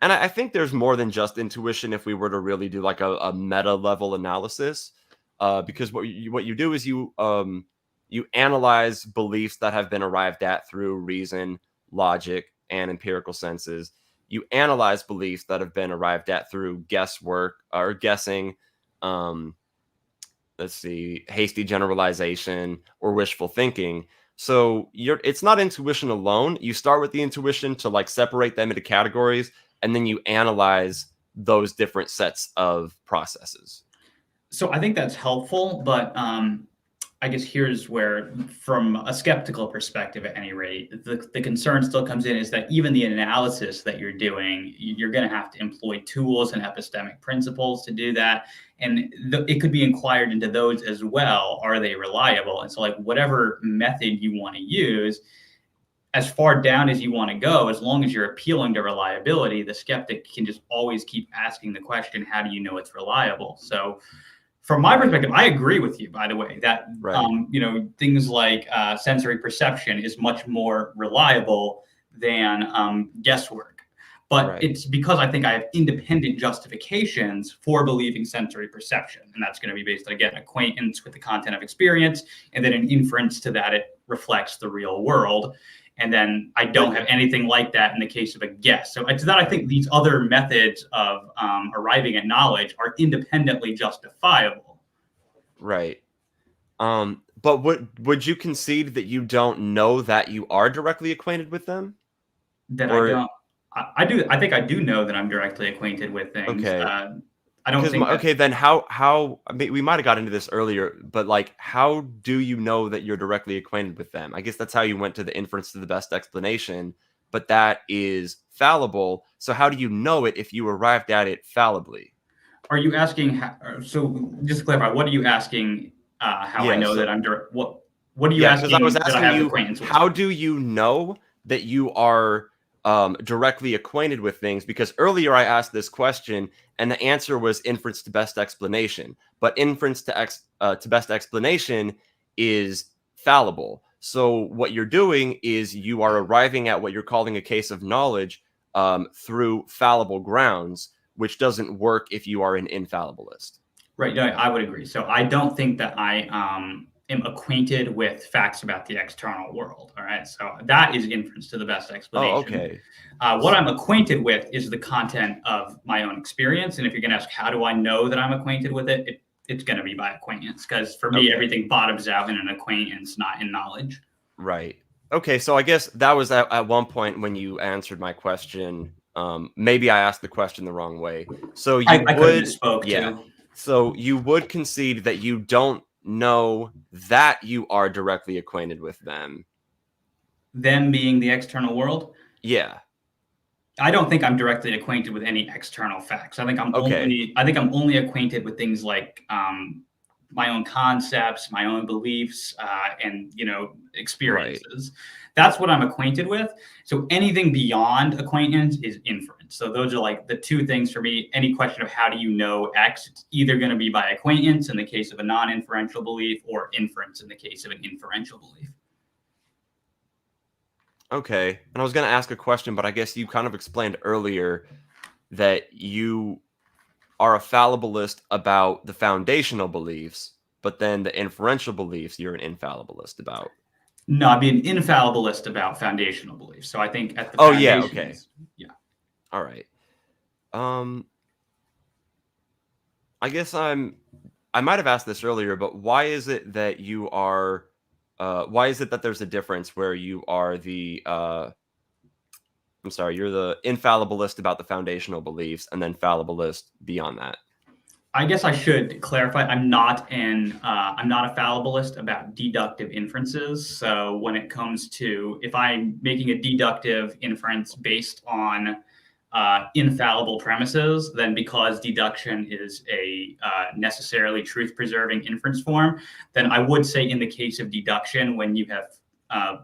Speaker 2: I think there's more than just intuition if we were to really do like a meta level analysis, because what you do is you analyze beliefs that have been arrived at through reason, logic, and empirical senses. You analyze beliefs that have been arrived at through guesswork or guessing. Let's see, hasty generalization or wishful thinking. So it's not intuition alone. You start with the intuition to like separate them into categories, and then you analyze those different sets of processes.
Speaker 3: So I think that's helpful, but I guess here's where, from a skeptical perspective, at any rate, the concern still comes in is that even the analysis that you're doing, you're going to have to employ tools and epistemic principles to do that. And it could be inquired into those as well. Are they reliable? And so, like, whatever method you want to use, as far down as you want to go, as long as you're appealing to reliability, the skeptic can just always keep asking the question, how do you know it's reliable? So, from my perspective, I agree with you, by the way, that
Speaker 2: Right.
Speaker 3: things like sensory perception is much more reliable than guesswork. But
Speaker 2: Right.
Speaker 3: it's because I think I have independent justifications for believing sensory perception. And that's going to be based on, again, acquaintance with the content of experience, and then an inference to that it reflects the real world. And then I don't have anything like that in the case of a guess. So to that, I think these other methods of arriving at knowledge are independently justifiable.
Speaker 2: Right. But would you concede that you don't know that you are directly acquainted with them?
Speaker 3: That I
Speaker 2: Or
Speaker 3: don't. I do. I think I do know that I'm directly acquainted with things.
Speaker 2: okay.
Speaker 3: I don't think that.
Speaker 2: Okay, then how I mean, we might have got into this earlier, but like, how do you know that you're directly acquainted with them? I guess that's how you went to the inference to the best explanation, but that is fallible. So how do you know it if you arrived at it fallibly?
Speaker 3: Are you asking? So just to clarify, what are you asking? How I
Speaker 2: Yeah,
Speaker 3: know
Speaker 2: so
Speaker 3: that I'm direct? What are you
Speaker 2: yeah, because I was
Speaker 3: asking that I
Speaker 2: asking
Speaker 3: have
Speaker 2: you,
Speaker 3: acquaintance with?
Speaker 2: how do you know that you are directly acquainted with things? Because earlier I asked this question, and the answer was inference to best explanation. But inference to best explanation is fallible. So what you're doing is you are arriving at what you're calling a case of knowledge through fallible grounds, which doesn't work if you are an infallibilist.
Speaker 3: Right. No, I would agree. So I don't think that I am acquainted with facts about the external world. All right. So that is inference to the best
Speaker 2: Oh,
Speaker 3: explanation.
Speaker 2: okay.
Speaker 3: What I'm acquainted with is the content of my own experience. And if you're going to ask, how do I know that I'm acquainted with it? It's going to be by acquaintance. Because for me,
Speaker 2: Okay.
Speaker 3: everything bottoms out in an acquaintance, not in knowledge.
Speaker 2: Right. Okay, so I guess that was at one point when you answered my question. Maybe I asked the question the wrong way. So you
Speaker 3: I could have
Speaker 2: would,
Speaker 3: misspoke
Speaker 2: yeah.
Speaker 3: too.
Speaker 2: So you would concede that you don't know that you are directly acquainted with them.
Speaker 3: Them being the external world.
Speaker 2: Yeah.
Speaker 3: I don't think I'm directly acquainted with any external facts.
Speaker 2: Okay.
Speaker 3: I think I'm only acquainted with things like my own concepts, my own beliefs, and
Speaker 2: Right.
Speaker 3: experiences. That's what I'm acquainted with. So anything beyond acquaintance is inference. So those are like the two things for me. Any question of how do you know X, it's either going to be by acquaintance in the case of a non-inferential belief, or inference in the case of an inferential belief.
Speaker 2: Okay. And I was going to ask a question, but I guess you kind of explained earlier that you are a fallibilist about the foundational beliefs, but then the inferential beliefs you're an infallibilist about.
Speaker 3: No, I'd be an infallibilist about foundational beliefs. So I think at the
Speaker 2: Oh, yeah, okay.
Speaker 3: foundations, yeah.
Speaker 2: All right. I guess I might have asked this earlier, but why is it that you are why is it that there's a difference where you are the I'm sorry, you're the infallibilist about the foundational beliefs and then fallibilist beyond that?
Speaker 3: I guess I should clarify. I'm not a fallibilist about deductive inferences. So when it comes to if I'm making a deductive inference based on infallible premises, then because deduction is a necessarily truth-preserving inference form, then I would say in the case of deduction, when you have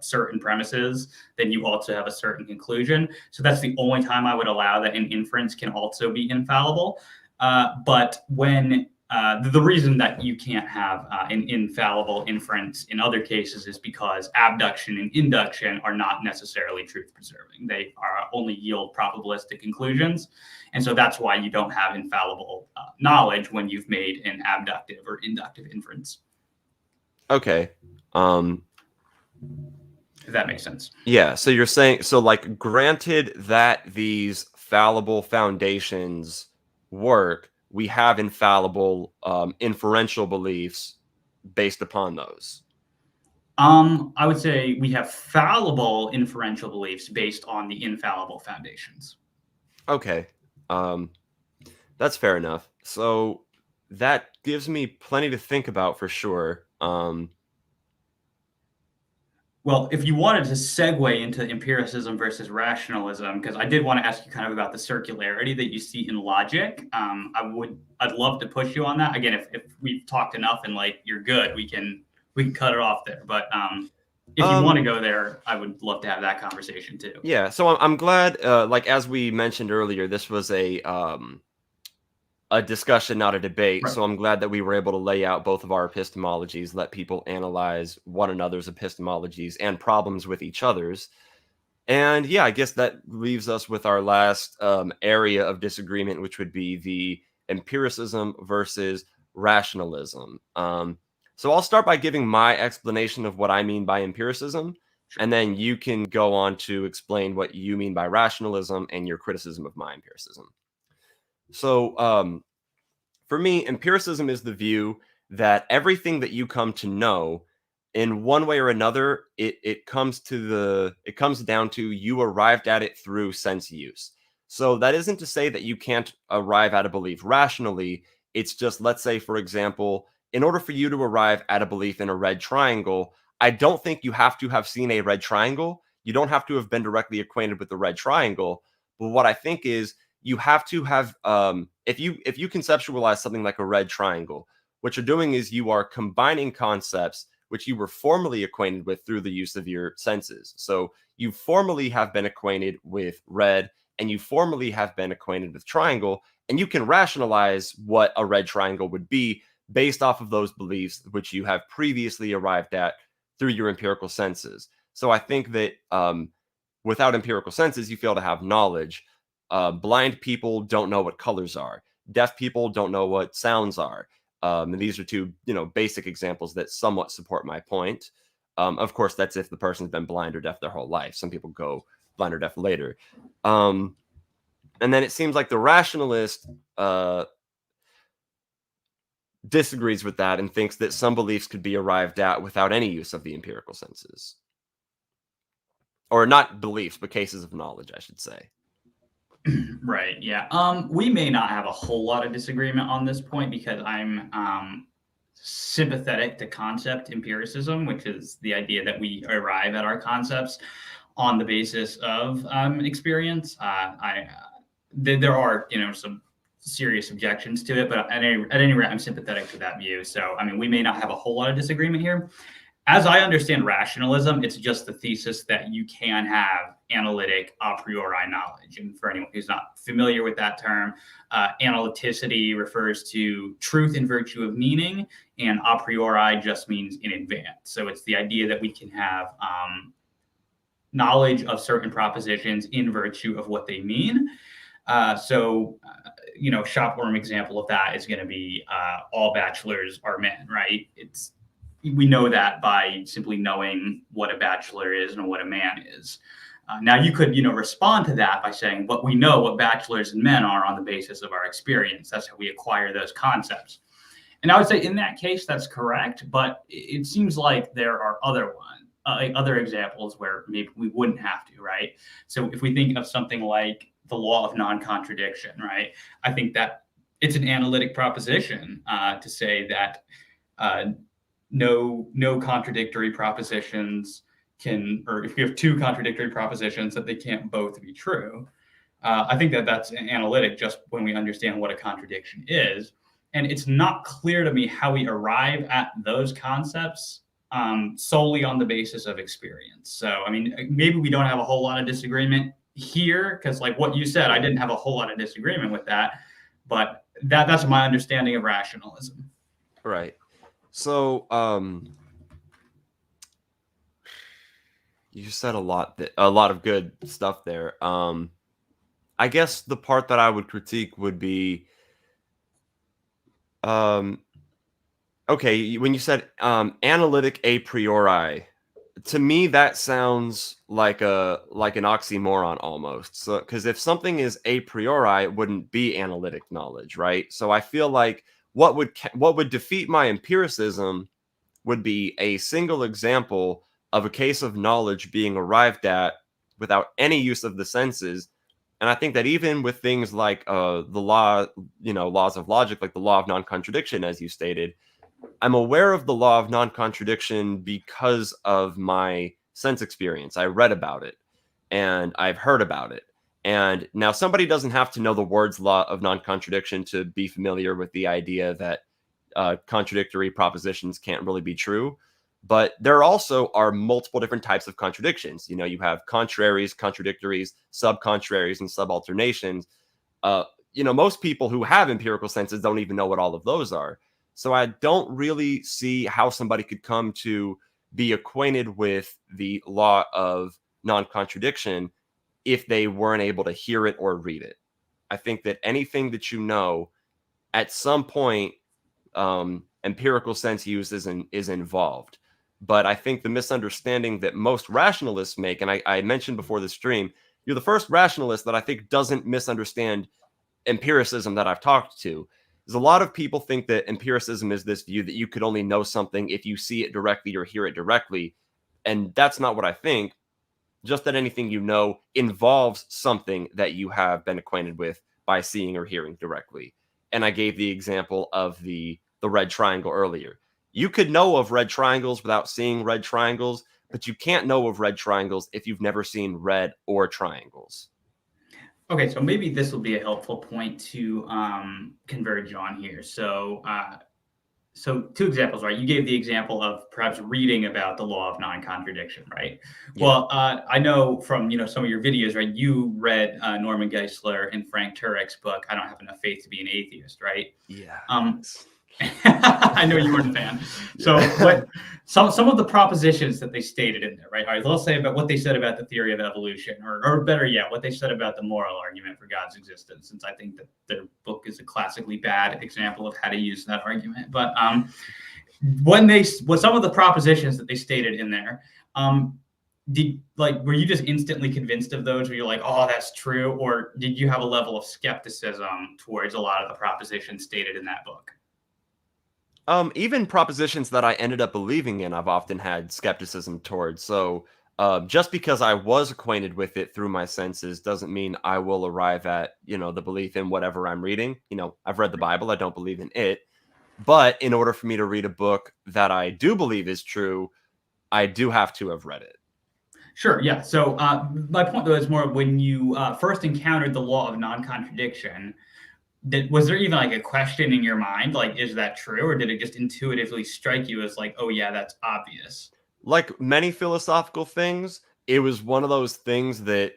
Speaker 3: certain premises, then you also have a certain conclusion. So that's the only time I would allow that an inference can also be infallible. But when the reason that you can't have an infallible inference in other cases is because abduction and induction are not necessarily truth preserving. They are only yield probabilistic conclusions. And so that's why you don't have infallible knowledge when you've made an abductive or inductive inference.
Speaker 2: Okay.
Speaker 3: If that makes sense.
Speaker 2: Yeah. So you're saying, so like, granted that these fallible foundations work, we have infallible inferential beliefs based upon those.
Speaker 3: I would say we have fallible inferential beliefs based on the infallible foundations.
Speaker 2: Okay. That's fair enough. So that gives me plenty to think about for sure.
Speaker 3: Well, if you wanted to segue into empiricism versus rationalism, because I did want to ask you kind of about the circularity that you see in logic, I'd love to push you on that. Again, if we've talked enough and like you're good, we can cut it off there. But if you want to go there, I would love to have that conversation too.
Speaker 2: Yeah. So I'm glad, like as we mentioned earlier, this was a discussion, not a debate.
Speaker 3: Right.
Speaker 2: So I'm glad that we were able to lay out both of our epistemologies, let people analyze one another's epistemologies and problems with each other's. And yeah, I guess that leaves us with our last area of disagreement, which would be the empiricism versus rationalism. So I'll start by giving my explanation of what I mean by empiricism,
Speaker 3: Sure.
Speaker 2: and then you can go on to explain what you mean by rationalism and your criticism of my empiricism. So for me, empiricism is the view that everything that you come to know in one way or another, it comes down to you arrived at it through sense use. So that isn't to say that you can't arrive at a belief rationally. It's just, let's say, for example, in order for you to arrive at a belief in a red triangle, I don't think you have to have seen a red triangle. You don't have to have been directly acquainted with the red triangle. But what I think is you have to have, if you conceptualize something like a red triangle, what you're doing is you are combining concepts which you were formerly acquainted with through the use of your senses. So you formerly have been acquainted with red, and you formerly have been acquainted with triangle, and you can rationalize what a red triangle would be based off of those beliefs which you have previously arrived at through your empirical senses. So I think that without empirical senses, you fail to have knowledge. Blind people don't know what colors are. Deaf people don't know what sounds are. And these are two, basic examples that somewhat support my point. Of course, that's if the person's been blind or deaf their whole life. Some people go blind or deaf later. And then it seems like the rationalist disagrees with that and thinks that some beliefs could be arrived at without any use of the empirical senses. Or not beliefs, but cases of knowledge, I should say.
Speaker 3: Right. Yeah. We may not have a whole lot of disagreement on this point because I'm sympathetic to concept empiricism, which is the idea that we arrive at our concepts on the basis of experience. There are some serious objections to it, but at any rate, I'm sympathetic to that view. So I mean, we may not have a whole lot of disagreement here. As I understand rationalism, it's just the thesis that you can have analytic a priori knowledge. And for anyone who's not familiar with that term, analyticity refers to truth in virtue of meaning, and a priori just means in advance. So it's the idea that we can have knowledge of certain propositions in virtue of what they mean. Shopworm example of that is going to be all bachelors are men, right? We know that by simply knowing what a bachelor is and what a man is. Now you could, respond to that by saying, "What we know what bachelors and men are on the basis of our experience. That's how we acquire those concepts." And I would say in that case, that's correct. But it seems like there are other examples where maybe we wouldn't have to, right? So if we think of something like the law of non-contradiction, right? I think that it's an analytic proposition to say that no contradictory propositions can, or if you have two contradictory propositions, that they can't both be true. I think that that's analytic just when we understand what a contradiction is. And it's not clear to me how we arrive at those concepts solely on the basis of experience. So, I mean, maybe we don't have a whole lot of disagreement here, because like what you said, I didn't have a whole lot of disagreement with that, but that's my understanding of rationalism.
Speaker 2: Right. So, you said a lot of good stuff there. I guess the part that I would critique would be, okay, when you said analytic a priori, to me that sounds like an oxymoron almost. So, because if something is a priori, it wouldn't be analytic knowledge, right? So I feel like what would defeat my empiricism would be a single example of a case of knowledge being arrived at without any use of the senses. And I think that even with things like the law, laws of logic, like the law of non-contradiction, as you stated, I'm aware of the law of non-contradiction because of my sense experience. I read about it and I've heard about it. And now somebody doesn't have to know the words law of non-contradiction to be familiar with the idea that contradictory propositions can't really be true. But there also are multiple different types of contradictions. You have contraries, contradictories, subcontraries, and subalternations. Most people who have empirical senses don't even know what all of those are. So I don't really see how somebody could come to be acquainted with the law of non-contradiction if they weren't able to hear it or read it. I think that anything that at some point, empirical sense use is involved. But I think the misunderstanding that most rationalists make, and I mentioned before the stream, you're the first rationalist that I think doesn't misunderstand empiricism that I've talked to. Is a lot of people think that empiricism is this view that you could only know something if you see it directly or hear it directly. And that's not what I think. Just that anything involves something that you have been acquainted with by seeing or hearing directly. And I gave the example of the red triangle earlier. You could know of red triangles without seeing red triangles, but you can't know of red triangles if you've never seen red or triangles.
Speaker 3: Okay, so maybe this will be a helpful point to converge on here. So two examples, right? You gave the example of perhaps reading about the law of non-contradiction, right? Yeah. Well, I know from some of your videos, right? You read Norman Geisler and Frank Turek's book, I Don't Have Enough Faith to Be an Atheist, right?
Speaker 2: Yeah.
Speaker 3: I know you weren't a fan. So, but some of the propositions that they stated in there, right? All right, let's say about what they said about the theory of evolution, or better yet, what they said about the moral argument for God's existence, since I think that their book is a classically bad example of how to use that argument. But some of the propositions that they stated in there, were you just instantly convinced of those? Were you like, oh, that's true? Or did you have a level of skepticism towards a lot of the propositions stated in that book?
Speaker 2: Even propositions that I ended up believing in, I've often had skepticism towards. So just because I was acquainted with it through my senses doesn't mean I will arrive at, the belief in whatever I'm reading. I've read the Bible. I don't believe in it. But in order for me to read a book that I do believe is true, I do have to have read it.
Speaker 3: Sure. Yeah. So my point, though, is more when you first encountered the law of non-contradiction, was there even like a question in your mind, like, is that true? Or did it just intuitively strike you as like, oh, yeah, that's obvious?
Speaker 2: Like many philosophical things, it was one of those things that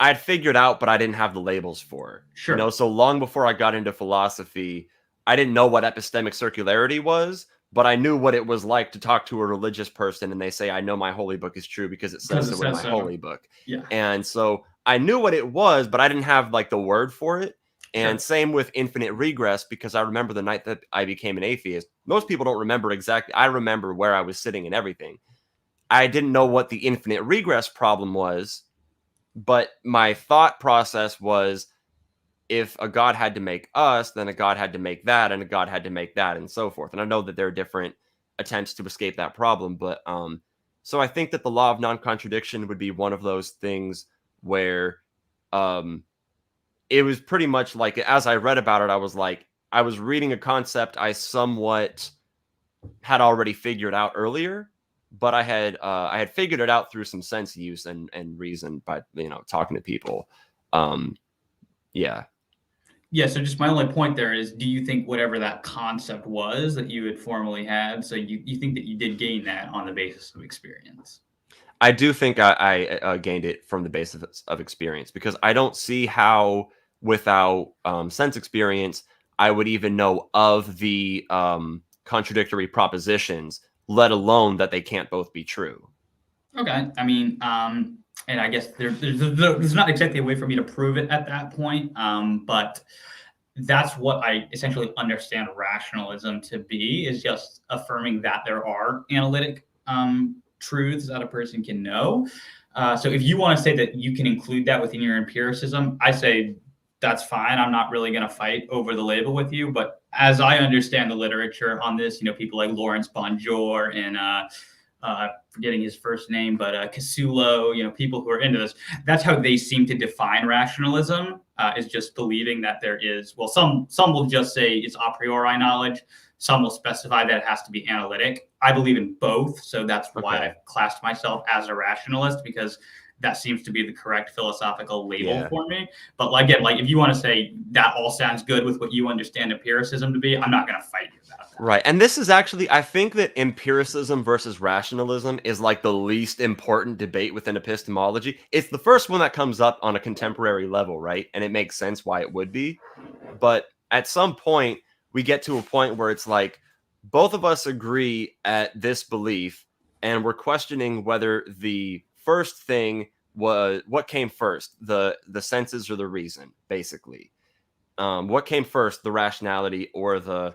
Speaker 2: I'd figured out, but I didn't have the labels for.
Speaker 3: Sure.
Speaker 2: So long before I got into philosophy, I didn't know what epistemic circularity was, but I knew what it was like to talk to a religious person and they say, I know my holy book is true because it says so in my holy book.
Speaker 3: Yeah.
Speaker 2: And so I knew what it was, but I didn't have like the word for it. And same with infinite regress, because I remember the night that I became an atheist. Most people don't remember exactly. I remember where I was sitting and everything. I didn't know what the infinite regress problem was But my thought process was, if a God had to make us, then a God had to make that, and a God had to make that, and so forth. And I know that there are different attempts to escape that problem, but so I think that the law of non-contradiction would be one of those things where it was pretty much like, as I read about it, I was like, I was reading a concept I somewhat had already figured out earlier, but I had figured it out through some sense use and reason by talking to people. Yeah.
Speaker 3: Yeah, so just my only point there is, do you think whatever that concept was that you had formerly had, so you think that you did gain that on the basis of experience?
Speaker 2: I do think I gained it from the basis of experience, because I don't see how without sense experience I would even know of the contradictory propositions, let alone that they can't both be true.
Speaker 3: Okay, I mean, and I guess there's not exactly a way for me to prove it at that point, but that's what I essentially understand rationalism to be, is just affirming that there are analytic truths that a person can know. So if you want to say that you can include that within your empiricism, I say that's fine. I'm not really going to fight over the label with you. But as I understand the literature on this, people like Lawrence Bonjour and forgetting his first name, but Casulo, people who are into this, that's how they seem to define rationalism, is just believing that there is, well, some will just say it's a priori knowledge. Some will specify that it has to be analytic. I believe in both. So that's why I've classed myself as a rationalist, because that seems to be the correct philosophical label for me. But again, if you want to say that all sounds good with what you understand empiricism to be, I'm not going to fight you about that.
Speaker 2: Right. And this is actually, I think that empiricism versus rationalism is like the least important debate within epistemology. It's the first one that comes up on a contemporary level, right? And it makes sense why it would be. But at some point, we get to a point where it's like, both of us agree at this belief, and we're questioning whether the first thing was what came first, the senses or the reason, basically. What came first, the rationality or the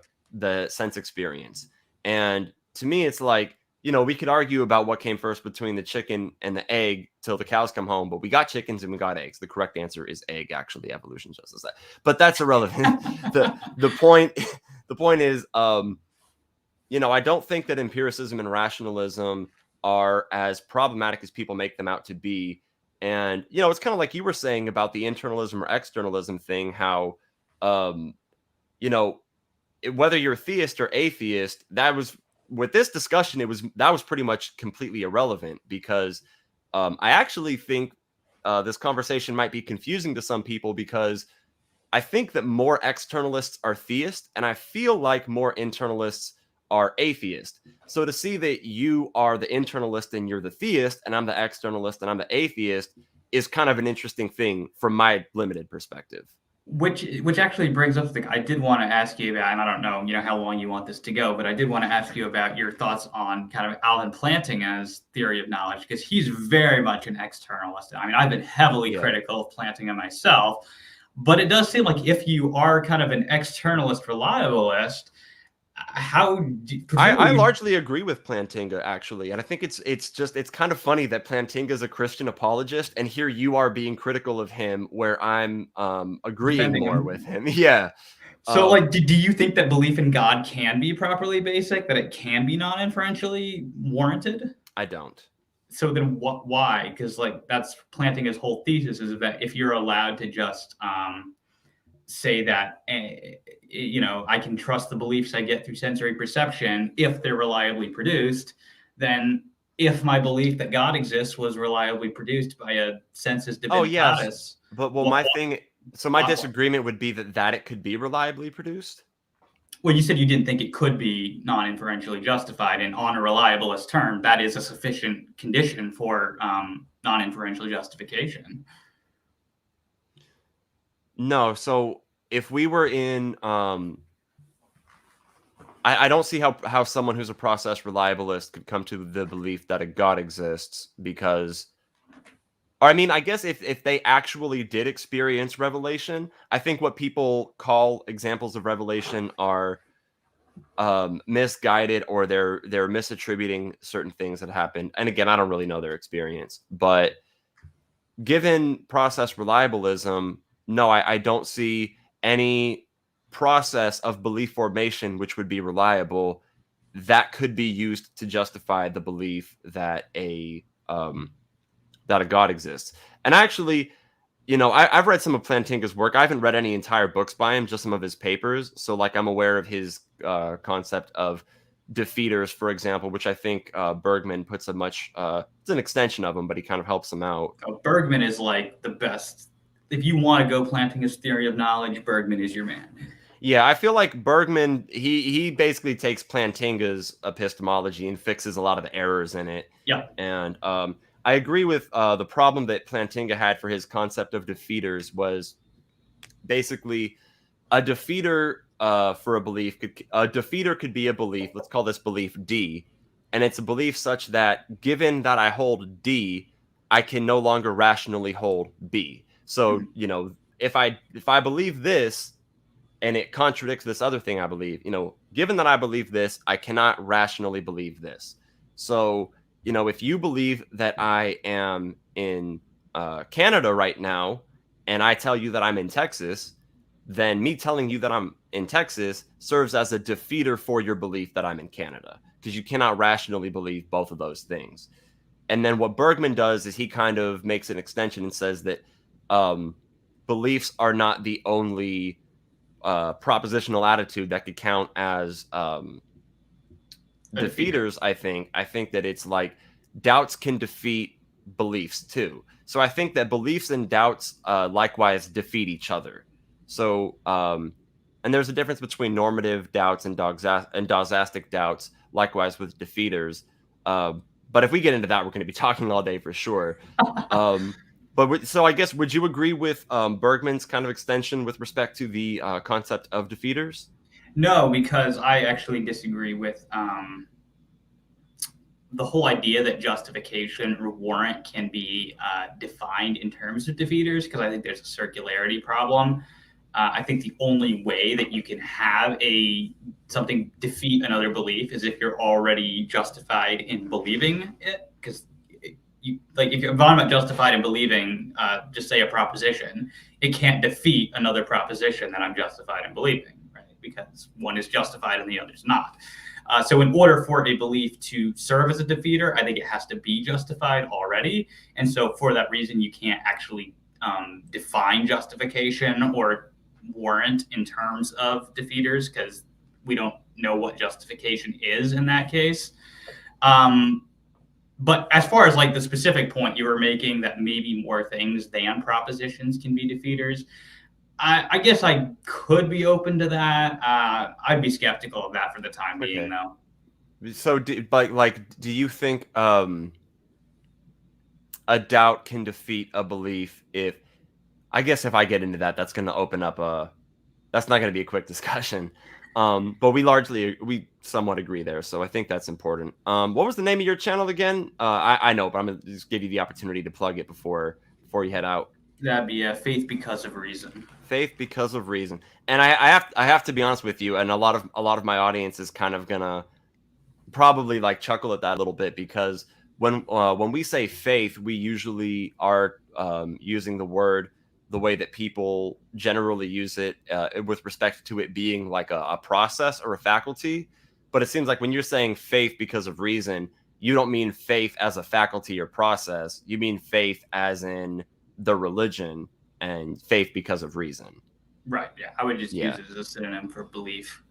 Speaker 2: sense experience? And to me, it's like, we could argue about what came first between the chicken and the egg till the cows come home, but we got chickens and we got eggs. The correct answer is egg, actually. Evolution just says that, but that's irrelevant. the point is, I don't think that empiricism and rationalism are as problematic as people make them out to be. And it's kind of like you were saying about the internalism or externalism thing, how whether you're theist or atheist, that was, with this discussion, that was pretty much completely irrelevant, because I actually think this conversation might be confusing to some people, because I think that more externalists are theist, and I feel like more internalists are atheist. So to see that you are the internalist and you're the theist, and I'm the externalist and I'm the atheist, is kind of an interesting thing from my limited perspective.
Speaker 3: Which actually brings up I did want to ask you about, and I don't know, how long you want this to go, but I did want to ask you about your thoughts on kind of Alan Plantinga's theory of knowledge, because he's very much an externalist. I mean, I've been heavily critical of Plantinga myself, but it does seem like if you are kind of an externalist reliabilist,
Speaker 2: I largely agree with Plantinga, actually, and I think it's kind of funny that Plantinga is a Christian apologist, and here you are being critical of him, where I'm agreeing more with him. Yeah.
Speaker 3: So, do you think that belief in God can be properly basic, that it can be non-inferentially warranted?
Speaker 2: I don't.
Speaker 3: So then why? Because that's Plantinga's whole thesis, is that if you're allowed to just say that, I can trust the beliefs I get through sensory perception if they're reliably produced, then if my belief that God exists was reliably produced by a sensus divinitatis.
Speaker 2: Oh, yes. But my disagreement would be that it could be reliably produced.
Speaker 3: Well, you said you didn't think it could be non-inferentially justified, and on a reliabilist term, that is a sufficient condition for non-inferential justification.
Speaker 2: No, so if we were in, I don't see how someone who's a process reliabilist could come to the belief that a God exists, because, or I mean, I guess if they actually did experience revelation, I think what people call examples of revelation are misguided, or they're misattributing certain things that happened. And again, I don't really know their experience, but given process reliabilism, no, I don't see any process of belief formation which would be reliable that could be used to justify the belief that a God exists. And actually, I've read some of Plantinga's work. I haven't read any entire books by him, just some of his papers. So, like, I'm aware of his concept of defeaters, for example, which I think Bergman puts it's an extension of him, but he kind of helps him out.
Speaker 3: Oh, Bergman is like the best. If you want to go Plantinga's theory of knowledge, Bergman is your man.
Speaker 2: Yeah, I feel like Bergman, he basically takes Plantinga's epistemology and fixes a lot of the errors in it.
Speaker 3: Yeah.
Speaker 2: And I agree with the problem that Plantinga had for his concept of defeaters was basically a defeater for a belief. A defeater could be a belief. Let's call this belief D. And it's a belief such that given that I hold D, I can no longer rationally hold B. So, if I believe this, and it contradicts this other thing I believe, given that I believe this, I cannot rationally believe this. So, if you believe that I am in Canada right now, and I tell you that I'm in Texas, then me telling you that I'm in Texas serves as a defeater for your belief that I'm in Canada, because you cannot rationally believe both of those things. And then what Bergman does is he kind of makes an extension and says that beliefs are not the only propositional attitude that could count as defeaters. I think that it's like doubts can defeat beliefs too. So I think that beliefs and doubts likewise defeat each other. So and there's a difference between normative doubts and dogmastic doubts, likewise with defeaters. But if we get into that, we're going to be talking all day for sure. So I guess, would you agree with Bergman's kind of extension with respect to the concept of defeaters?
Speaker 3: No, because I actually disagree with the whole idea that justification or warrant can be defined in terms of defeaters, because I think there's a circularity problem. I think the only way that you can have something defeat another belief is if you're already justified in believing it, because if I'm not justified in believing, just say a proposition, it can't defeat another proposition that I'm justified in believing, right? Because one is justified and the other's not. So in order for a belief to serve as a defeater, I think it has to be justified already. And so for that reason, you can't actually define justification or warrant in terms of defeaters, because we don't know what justification is in that case. But as far as like the specific point you were making, that maybe more things than propositions can be defeaters, I guess I could be open to that. I'd be skeptical of that for the time being, though.
Speaker 2: So, do you think a doubt can defeat a belief? If I get into that, that's going to open up that's not going to be a quick discussion. But we somewhat agree there, so I think that's important. What was the name of your channel again? I know, but I'm going to just give you the opportunity to plug it before you head out.
Speaker 3: That'd be Faith Because of Reason.
Speaker 2: Faith Because of Reason. And I have to be honest with you, and a lot of my audience is kind of gonna probably like chuckle at that a little bit, because when we say faith, we usually are using the word the way that people generally use it with respect to it being like a process or a faculty. But it seems like when you're saying faith because of reason, you don't mean faith as a faculty or process. You mean faith as in the religion, and faith because of reason.
Speaker 3: Right. Yeah. I would just use it as a synonym for belief.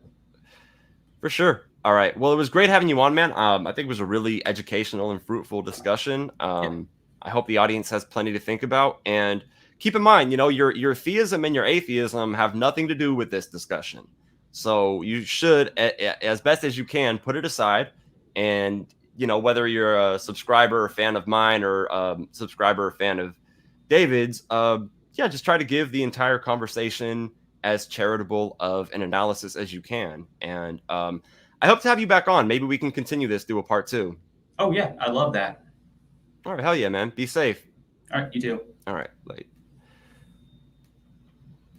Speaker 2: For sure. All right. Well, it was great having you on, man. I think it was a really educational and fruitful discussion. I hope the audience has plenty to think about. And keep in mind, your theism and your atheism have nothing to do with this discussion. So you should, as best as you can, put it aside. And, whether you're a subscriber or fan of mine, or subscriber or fan of David's, just try to give the entire conversation as charitable of an analysis as you can. And I hope to have you back on. Maybe we can continue this, do a part 2.
Speaker 3: Oh, yeah. I love that.
Speaker 2: All right. Hell yeah, man. Be safe.
Speaker 3: All right. You too.
Speaker 2: All right. Bye.